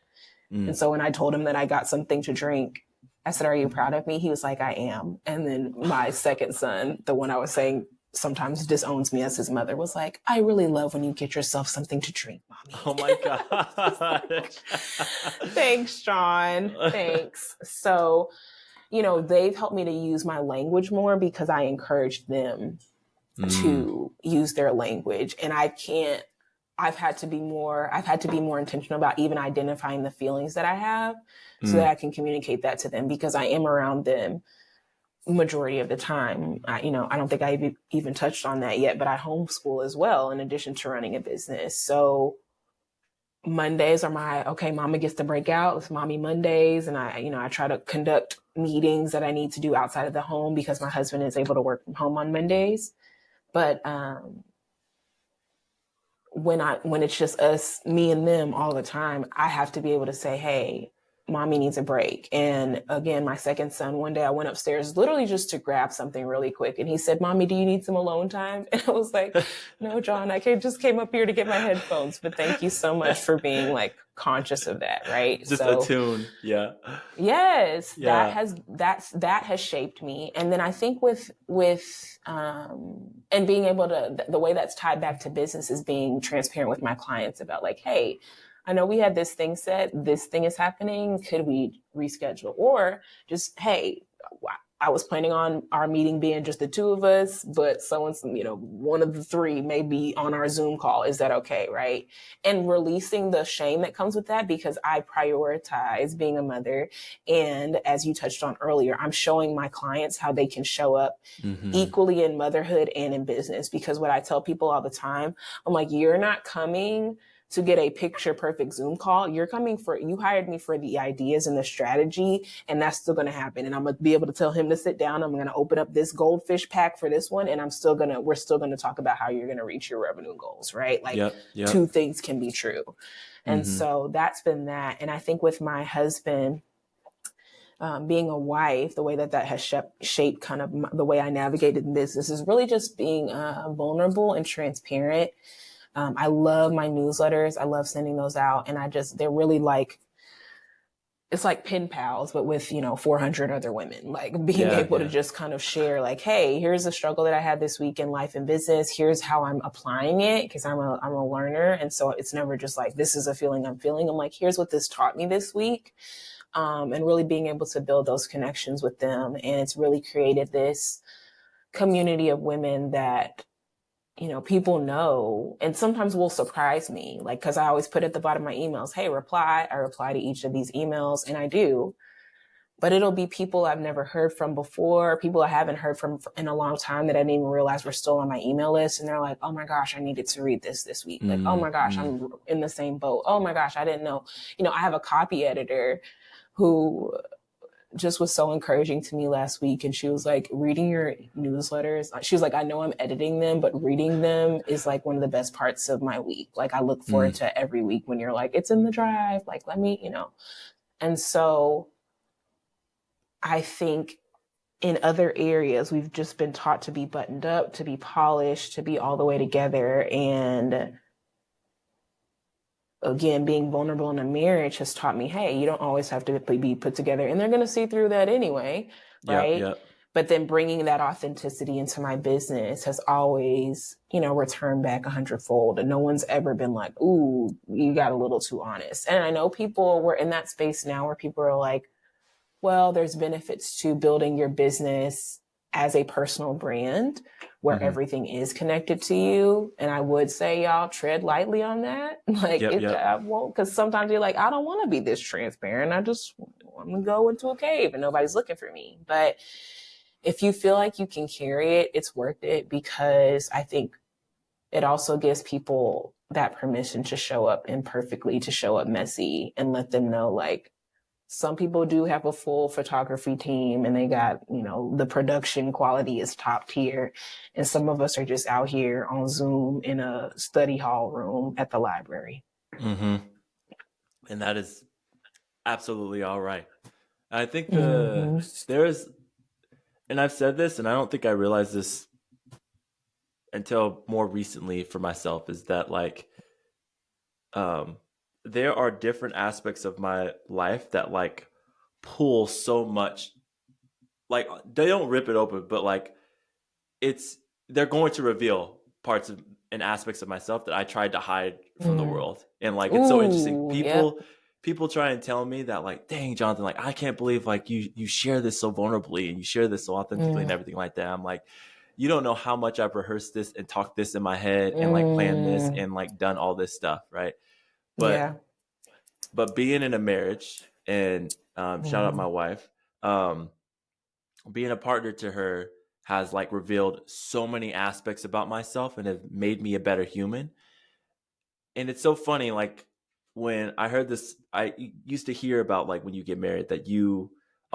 And so when I told him that I got something to drink, I said, are you proud of me? He was like, I am. And then my second son, the one I was saying sometimes disowns me as his mother, was like, I really love when you get yourself something to drink, mommy. Oh my God. Thanks, John. Thanks. So, they've helped me to use my language more because I encouraged them to use their language. And I've had to be more intentional about even identifying the feelings that I have so that I can communicate that to them because I am around them majority of the time. I don't think I even touched on that yet, but I homeschool as well in addition to running a business. So Mondays are okay, mama gets to break out. It's mommy Mondays. And I try to conduct meetings that I need to do outside of the home because my husband is able to work from home on Mondays. But, when it's just us, me and them all the time, I have to be able to say, hey, mommy needs a break. And again, my second son, one day I went upstairs literally just to grab something really quick. And he said, mommy, do you need some alone time? And I was like, no, John, just came up here to get my headphones, but thank you so much for being like conscious of that. Right. Just attuned. Yeah. Yes. Yeah. That has shaped me. And then I think with and being able to, the way that's tied back to business is being transparent with my clients about like, hey, I know we had this thing set, this thing is happening. Could we reschedule? Or just, hey, I was planning on our meeting being just the two of us, but someone's, one of the three may be on our Zoom call. Is that okay? Right. And releasing the shame that comes with that because I prioritize being a mother. And as you touched on earlier, I'm showing my clients how they can show up equally in motherhood and in business. Because what I tell people all the time, I'm like, you're not coming to get a picture perfect Zoom call. You hired me for the ideas and the strategy, and that's still going to happen. And I'm going to be able to tell him to sit down. I'm going to open up this goldfish pack for this one. And we're still going to talk about how you're going to reach your revenue goals, right? Like Yep. Two things can be true. And so that's been that. And I think with my husband, being a wife, the way that has shaped kind of the way I navigated business is really just being vulnerable and transparent. I love my newsletters. I love sending those out. And they're really like, it's like pen pals, but with, 400 other women, like being able to just kind of share like, hey, here's a struggle that I had this week in life and business. Here's how I'm applying it. Cause I'm a learner. And so it's never just like, this is a feeling I'm feeling. I'm like, here's what this taught me this week. And really being able to build those connections with them. And it's really created this community of women that people know, and sometimes will surprise me, like, because I always put at the bottom of my emails, hey, reply. I reply to each of these emails, and I do. But it'll be people I've never heard from before, people I haven't heard from in a long time that I didn't even realize were still on my email list. And they're like, oh my gosh, I needed to read this week. Like, oh my gosh, Mm-hmm. I'm in the same boat. Oh my gosh, I didn't know. I have a copy editor who just was so encouraging to me last week. And she was like, reading your newsletters, she was like, I know I'm editing them, but reading them is like one of the best parts of my week. Like, I look forward to every week when you're like, it's in the drive, like, let me. And so I think in other areas, we've just been taught to be buttoned up, to be polished, to be all the way together. And again, being vulnerable in a marriage has taught me, hey, you don't always have to be put together, and they're going to see through that anyway, Yep. right? Yep. But then bringing that authenticity into my business has always, returned back 100-fold. And no one's ever been like, ooh, you got a little too honest. And I know we're in that space now where people are like, well, there's benefits to building your business as a personal brand where Mm-hmm. everything is connected to you. And I would say, y'all, tread lightly on that. Like, Yep. Yep. I won't, because sometimes you're like, I don't want to be this transparent. I'm going to go into a cave and nobody's looking for me. But if you feel like you can carry it, it's worth it, because I think it also gives people that permission to show up imperfectly, to show up messy, and let them know, like, some people do have a full photography team and they got, the production quality is top tier. And some of us are just out here on Zoom in a study hall room at the library. Mm-hmm. And that is absolutely all right. I think Mm-hmm. there's, and I've said this, and I don't think I realized this until more recently for myself, is that like, um, there are different aspects of my life that like pull so much, like they don't rip it open, but like it's they're going to reveal parts of and aspects of myself that I tried to hide from the Mm. world. And like it's so interesting. Ooh, yep. People try and tell me that like, dang, Jonathan, like I can't believe like you share this so vulnerably and you share this so authentically and Mm. everything like that. I'm like, you don't know how much I've rehearsed this and talked this in my head and like planned this Mm. and like done all this stuff, right? But Yeah. being in a marriage and shout out Mm. my wife, um, being a partner to her has like revealed so many aspects about myself and have made me a better human. And it's so funny, like when I heard this, I used to hear about like when you get married that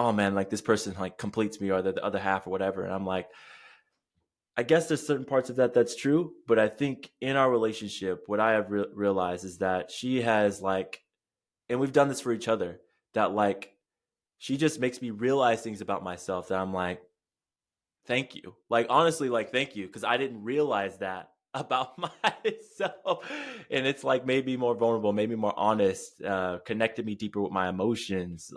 oh man, like this person like completes me or the other half or whatever. And I'm like, I guess there's certain parts of that that's true, but I think in our relationship, what I have realized is that she has like, and we've done this for each other, that like she just makes me realize things about myself that I'm like, thank you. Like honestly, like thank you, because I didn't realize that about myself. And it's like made me more vulnerable, made me more honest, connected me deeper with my emotions,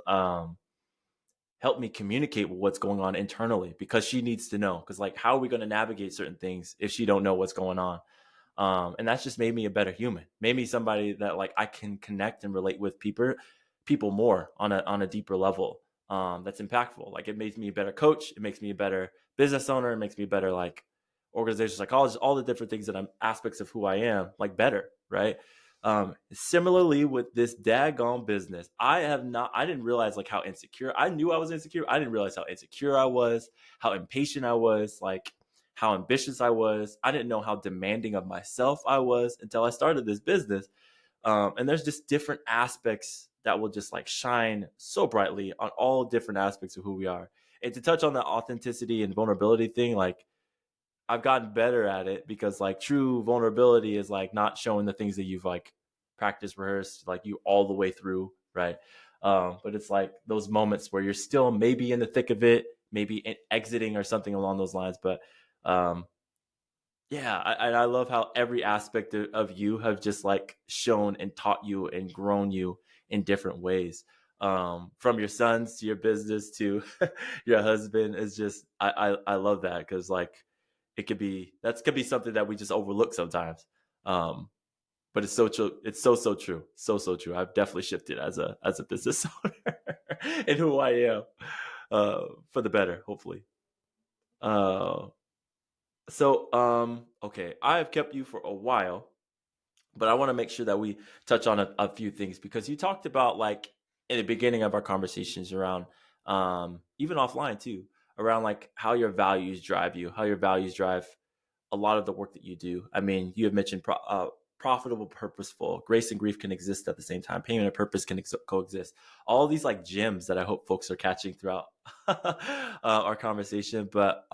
helped me communicate with what's going on internally, because she needs to know. Because like, how are we going to navigate certain things if she don't know what's going on? And that's just made me a better human, made me somebody that like I can connect and relate with people more on a deeper level. That's impactful. Like it makes me a better coach, it makes me a better business owner, it makes me a better like organizational psychologist, all the different things that I'm aspects of who I am, like better, right? Similarly with this daggone business, I didn't realize like how insecure. I knew I was insecure. I didn't realize how insecure I was, how impatient I was, like how ambitious I was. I didn't know how demanding of myself I was until I started this business. And there's just different aspects that will just like shine so brightly on all different aspects of who we are. And to touch on the authenticity and vulnerability thing, like I've gotten better at it, because like true vulnerability is like not showing the things that you've like practiced, rehearsed, like you all the way through, right? But it's like those moments where you're still maybe in the thick of it, maybe exiting or something along those lines. But um, yeah, I love how every aspect of you have just like shown and taught you and grown you in different ways. From your sons to your business to your husband is just I love that, because like could be something that we just overlook sometimes. Um, but it's so true. It's so true. So true. I've definitely shifted as a business owner and who I am, for the better, hopefully. Uh, So, okay, I have kept you for a while, but I want to make sure that we touch on a few things because you talked about like in the beginning of our conversations around, even offline too, around like how your values drive you, how your values drive a lot of the work that you do. I mean, you have mentioned profitable, purposeful, grace and grief can exist at the same time. Pain and purpose can coexist. All these like gems that I hope folks are catching throughout our conversation. But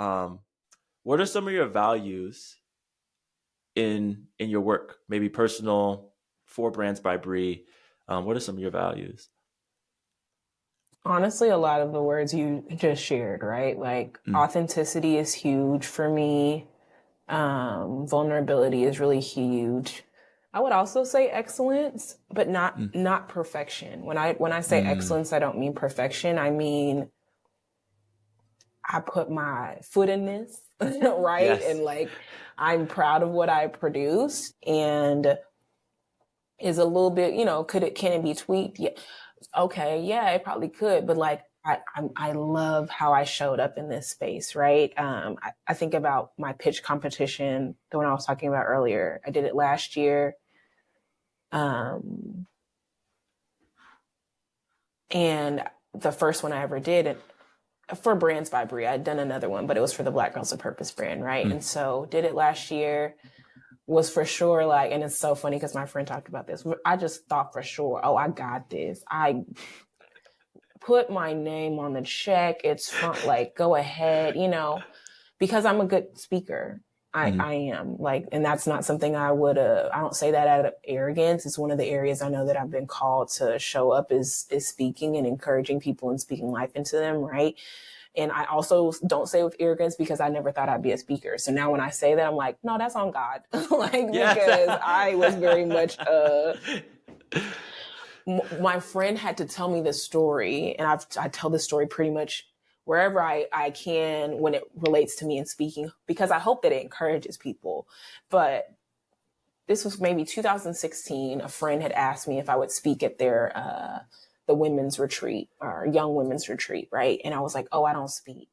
what are some of your values in your work? Maybe personal, for Brands by Bree. What are some of your values? Honestly, a lot of the words you just shared, right? Like Mm, authenticity is huge for me. Vulnerability is really huge. I would also say excellence, but mm, not perfection. When I say mm. excellence, I don't mean perfection. I mean I put my foot in this, right? And Yes. like I'm proud of what I produced and is a little bit, can it be tweaked? Yeah. Okay. Yeah, it probably could, but like, I love how I showed up in this space, right? I think about my pitch competition, the one I was talking about earlier. I did it last year. Um, and the first one I ever did for Brands by Brie, I'd done another one, but it was for the Black Girls of Purpose brand, right? Mm, And so did it last year, was for sure like, and it's so funny because my friend talked about this. I just thought for sure, oh, I got this. I put my name on the check. It's fun. Like, go ahead, because I'm a good speaker. mm, I am like, and that's not something I don't say that out of arrogance. It's one of the areas I know that I've been called to show up is speaking and encouraging people and speaking life into them. Right. And I also don't say with arrogance because I never thought I'd be a speaker. So now when I say that, I'm like, no, that's on God. Like, yes. because I was very much, my friend had to tell me this story, and I tell this story pretty much wherever I can when it relates to me and speaking, because I hope that it encourages people. But this was maybe 2016. A friend had asked me if I would speak at the women's retreat or young women's retreat, right? And I was like, oh, I don't speak.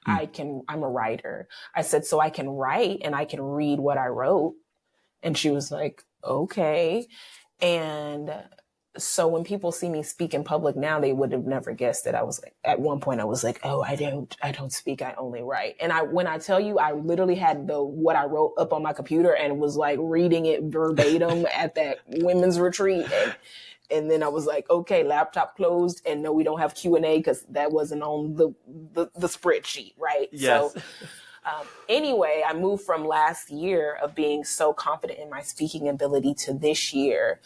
Mm, I'm a writer. I said, so I can write and I can read what I wrote. And she was like, okay. And so when people see me speak in public now, they would have never guessed that I was like, at one point I was like, oh, I don't speak. I only write. And when I tell you, I literally had what I wrote up on my computer and was like reading it verbatim at that women's retreat. And then I was like, okay, laptop closed. And no, we don't have Q&A because that wasn't on the spreadsheet. Right. yes. So, anyway, I moved from last year of being so confident in my speaking ability to this year,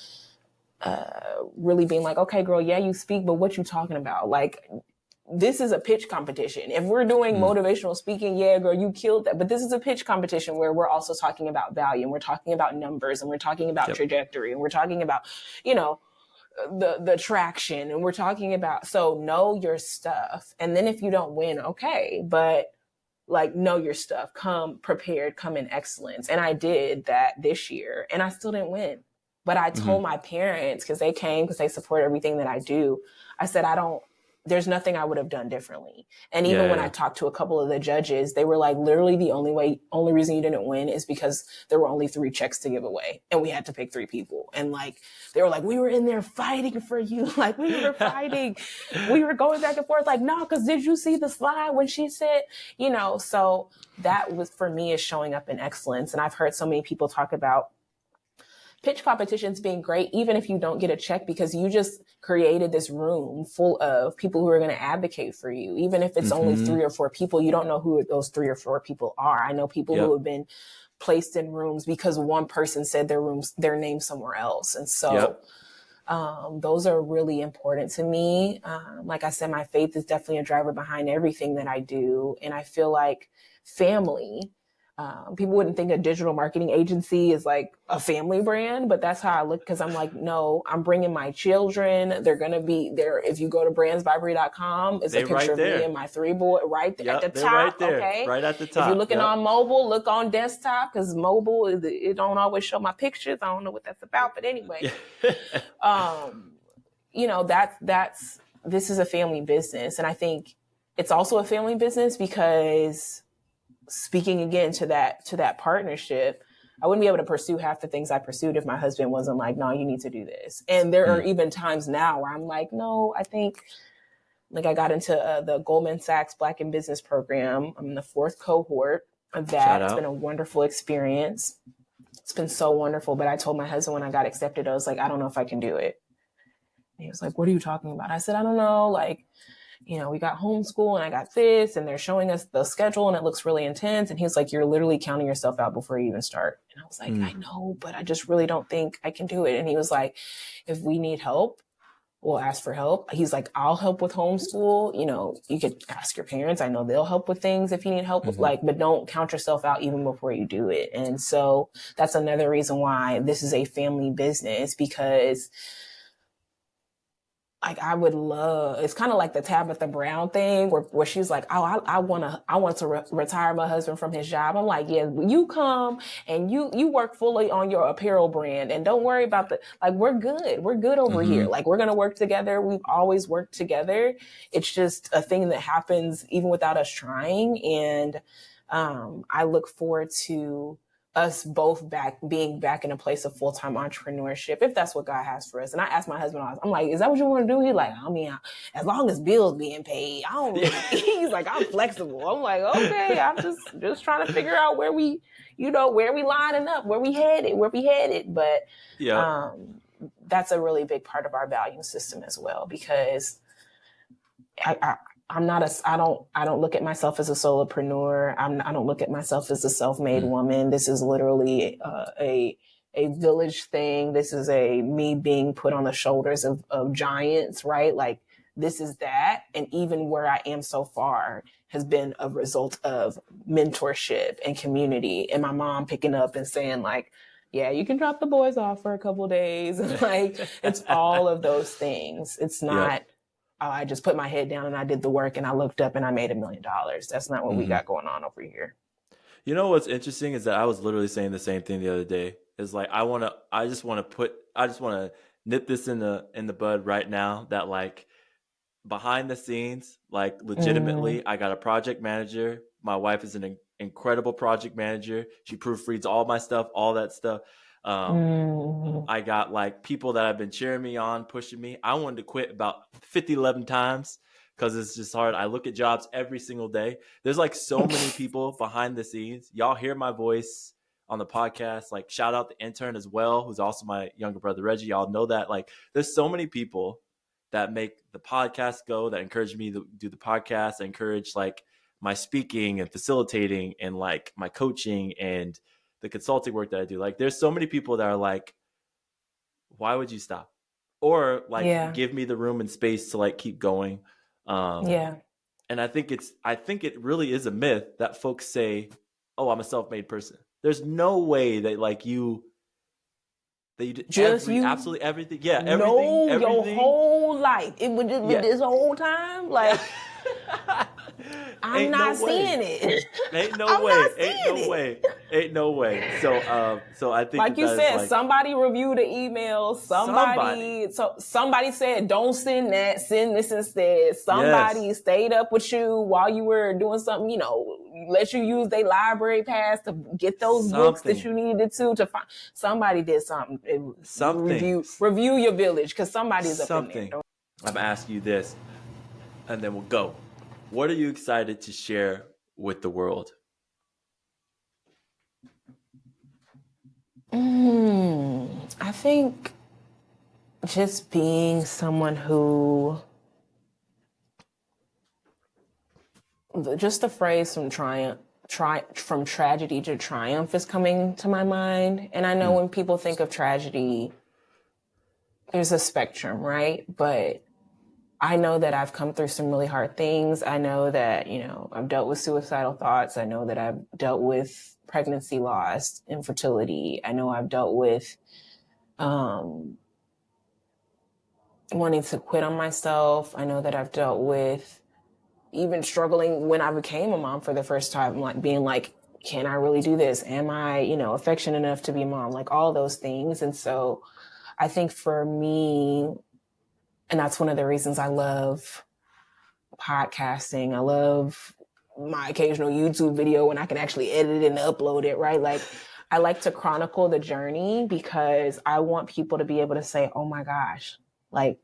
really being like, okay, girl, yeah, you speak, but what you talking about? Like, this is a pitch competition. If we're doing Mm, motivational speaking, yeah, girl, you killed that. But this is a pitch competition where we're also talking about value and we're talking about numbers and we're talking about yep. trajectory and we're talking about, you know, the traction and we're talking about, so know your stuff. And then if you don't win, okay, but like know your stuff, come prepared, come in excellence. And I did that this year and I still didn't win. But I Hmm. told my parents, because they came, because they support everything that I do. I said, there's nothing I would have done differently. And even Yeah, when I yeah. talked to a couple of the judges, they were like, literally the only reason you didn't win is because there were only 3 checks to give away and we had to pick 3 people. And like, they were like, we were in there fighting for you. Like we were fighting. We were going back and forth like, no, because did you see the slide when she said, so that was for me is showing up in excellence. And I've heard so many people talk about pitch competitions being great, even if you don't get a check, because you just created this room full of people who are going to advocate for you. Even if it's only Hmm. 3 or 4 people, you don't know who those 3 or 4 people are. I know people who Yep. have been placed in rooms because one person said their name somewhere else. And so, Yep. those are really important to me. Like I said, my faith is definitely a driver behind everything that I do. And I feel like family, people wouldn't think a digital marketing agency is like a family brand, but that's how I look, because I'm like, no, I'm bringing my children. They're going to be there. If you go to brandsbybrie.com, it's a They picture right of me there. and my 3 boys right there at the Yep. They're top. right there. Okay. Right at the If you're top. looking Yep. on mobile, look on desktop, because mobile, it don't always show my pictures. I don't know what that's about, but anyway, Yeah. um, that's this is a family business. And I think it's also a family business because speaking again to that partnership, I wouldn't be able to pursue half the things I pursued if my husband wasn't like, no, you need to do this. And there are even times now where I'm like, no, I think, like, I got into the Goldman Sachs Black in Business program. I'm in the 4th cohort of Shout that. It's been out. a wonderful experience. It's been so wonderful. But I told my husband when I got accepted, I was like, I don't know if I can do it. And he was like, what are you talking about? I said, I don't know. Like, we got homeschool and I got this, and they're showing us the schedule and it looks really intense. And he was like, you're literally counting yourself out before you even start. And I was like, I know, but I just really don't think I can do it. And he was like, if we need help, we'll ask for help. He's like, I'll help with homeschool. You could ask your parents. I know they'll help with things if you need help with, but don't count yourself out even before you do it. And so that's another reason why this is a family business, because like, I would love, it's kind of like the Tabitha Brown thing where she's like, oh, I want to retire my husband from his job. I'm like, yeah, you come and you work fully on your apparel brand and don't worry about we're good over here. Like, we're going to work together. We've always worked together. It's just a thing that happens even without us trying. And, I look forward to us both being back in a place of full-time entrepreneurship, if that's what God has for us. And I asked my husband, I'm like, is that what you want to do? He's like, I mean, as long as bills being paid, I don't really, he's like, I'm flexible. I'm like, okay, I'm just trying to figure out where we lining up, where we headed. But, that's a really big part of our value system as well, because I don't look at myself as a solopreneur. I don't look at myself as a self-made woman. This is literally a village thing. This is me being put on the shoulders of giants, right? Like, this is that. And even where I am so far has been a result of mentorship and community, and my mom picking up and saying like, yeah, you can drop the boys off for a couple of days. Like, it's all of those things. It's not, I just put my head down and I did the work and I looked up and I made $1 million. That's not what we got going on over here. You know what's interesting is that I was literally saying the same thing the other day. Is like, I just want to nip this in the bud right now, that like, behind the scenes, like, legitimately, I got a project manager. My wife is an incredible project manager. She proofreads all my stuff, all that stuff. I got like people that have been cheering me on, pushing me. I wanted to quit about 11 times because it's just hard. I look at jobs every single day. There's like so many people behind the scenes. Y'all hear my voice on the podcast. Like, shout out the intern as well, who's also my younger brother, Reggie. Y'all know that. Like, there's so many people that make the podcast go, that encourage me to do the podcast, that encourage like my speaking and facilitating and like my coaching and the consulting work that I do. Like, there's so many people that are like, why would you stop? Or like, give me the room and space to like keep going. And I think it really is a myth that folks say, oh, I'm a self-made person. There's no way that like you did absolutely everything. Yeah, everything. Your whole life. It would just be this whole time. Like, I'm not seeing it. Ain't no way. Ain't no way. So I think, like you said, like, somebody reviewed the email. Somebody said, don't send that. Send this instead. Somebody stayed up with you while you were doing something. Let you use their library pass to get those books that you needed to find. Somebody did something. Review your village, because somebody's up in there. I'm asking you this, and then we'll go. What are you excited to share with the world? I think just being someone who, just the phrase from tragedy to triumph is coming to my mind. And I know when people think of tragedy, there's a spectrum, right? But I know that I've come through some really hard things. I know that, I've dealt with suicidal thoughts. I know that I've dealt with pregnancy loss, infertility. I know I've dealt with wanting to quit on myself. I know that I've dealt with even struggling when I became a mom for the first time, like being like, can I really do this? Am I, affectionate enough to be a mom? Like, all those things. And so I think for me, and that's one of the reasons I love podcasting. I love my occasional YouTube video when I can actually edit it and upload it, right? Like, I like to chronicle the journey because I want people to be able to say, oh my gosh, like,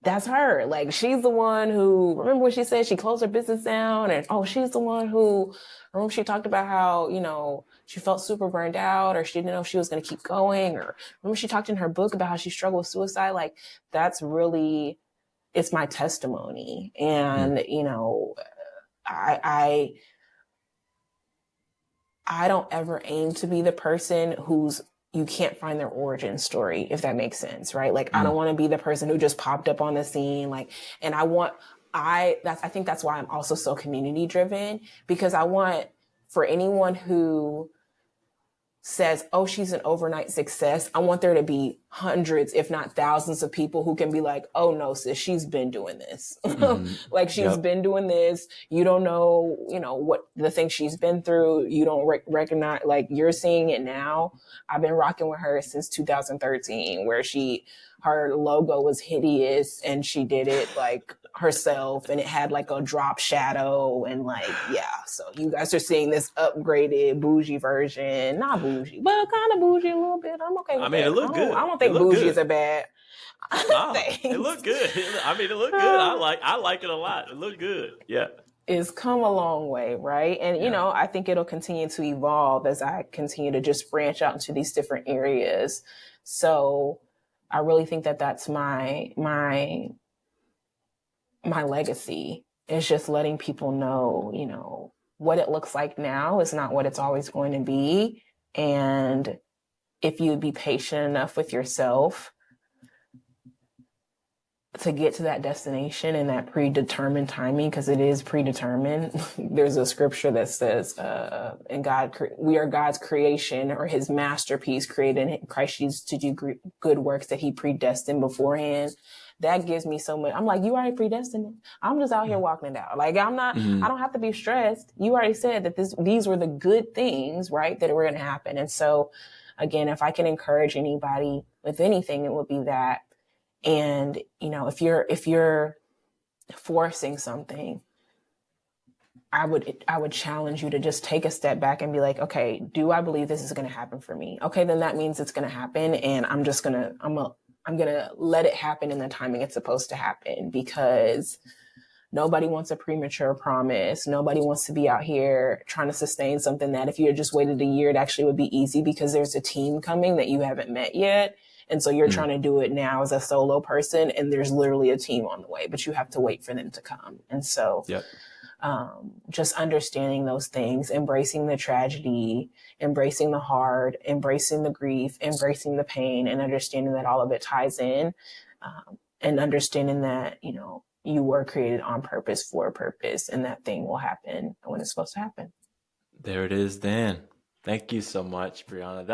that's her. Like, she's the one who, remember when she said she closed her business down, and oh, she's the one who, remember she talked about how, you know, she felt super burned out, or she didn't know if she was going to keep going, or remember she talked in her book about how she struggled with suicide. Like, that's really, it's my testimony. And, you know, I don't ever aim to be the person who's, you can't find their origin story, if that makes sense, right? Like, I don't want to be the person who just popped up on the scene. Like, and I think that's why I'm also so community driven, because I want for anyone who says, oh, she's an overnight success, I want there to be hundreds, if not thousands of people who can be like, oh no, sis, she's been doing this. Like, she's been doing this. You don't know, you know, what the things she's been through. You don't recognize, like, you're seeing it now. I've been rocking with her since 2013, where her logo was hideous and she did it like herself, and it had like a drop shadow, and like, yeah. So you guys are seeing this upgraded bougie version. Not bougie, but kind of bougie a little bit. I'm okay with I mean, that. it looked good. I don't think bougie is a bad. Nah, Thanks. it looked good. I mean, it looked good. I like it a lot. It looked good. Yeah. It's come a long way, right? And, you know, I think it'll continue to evolve as I continue to just branch out into these different areas. So I really think that that's my legacy, is just letting people know, you know, what it looks like now is not what it's always going to be. And if you'd be patient enough with yourself to get to that destination in that predetermined timing, because it is predetermined. There's a scripture that says, "In God, we are God's creation, or His masterpiece, created in Christ Jesus to do good works that He predestined beforehand." That gives me so much. I'm like, you already predestined. I'm just out here walking it out. Like, I'm not. I don't have to be stressed. You already said that these were the good things, right, that were going to happen. And so, again, if I can encourage anybody with anything, it would be that. And, you know, if you're forcing something, I would challenge you to just take a step back and be like, okay, do I believe this is going to happen for me? Okay, then that means it's going to happen. And I'm going to let it happen in the timing it's supposed to happen, because nobody wants a premature promise. Nobody wants to be out here trying to sustain something that if you had just waited a year, it actually would be easy, because there's a team coming that you haven't met yet. And so you're trying to do it now as a solo person, and there's literally a team on the way, but you have to wait for them to come. And so just understanding those things, embracing the tragedy, embracing the hard, embracing the grief, embracing the pain, and understanding that all of it ties in, and understanding that, you know, you were created on purpose for a purpose, and that thing will happen when it's supposed to happen. There it is, Dan. Thank you so much, Brieanna.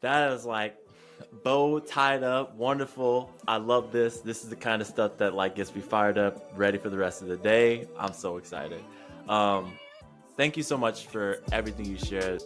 That is like bow tied up, wonderful. I love this. This is the kind of stuff that like gets me fired up, ready for the rest of the day. I'm so excited. Thank you so much for everything you shared.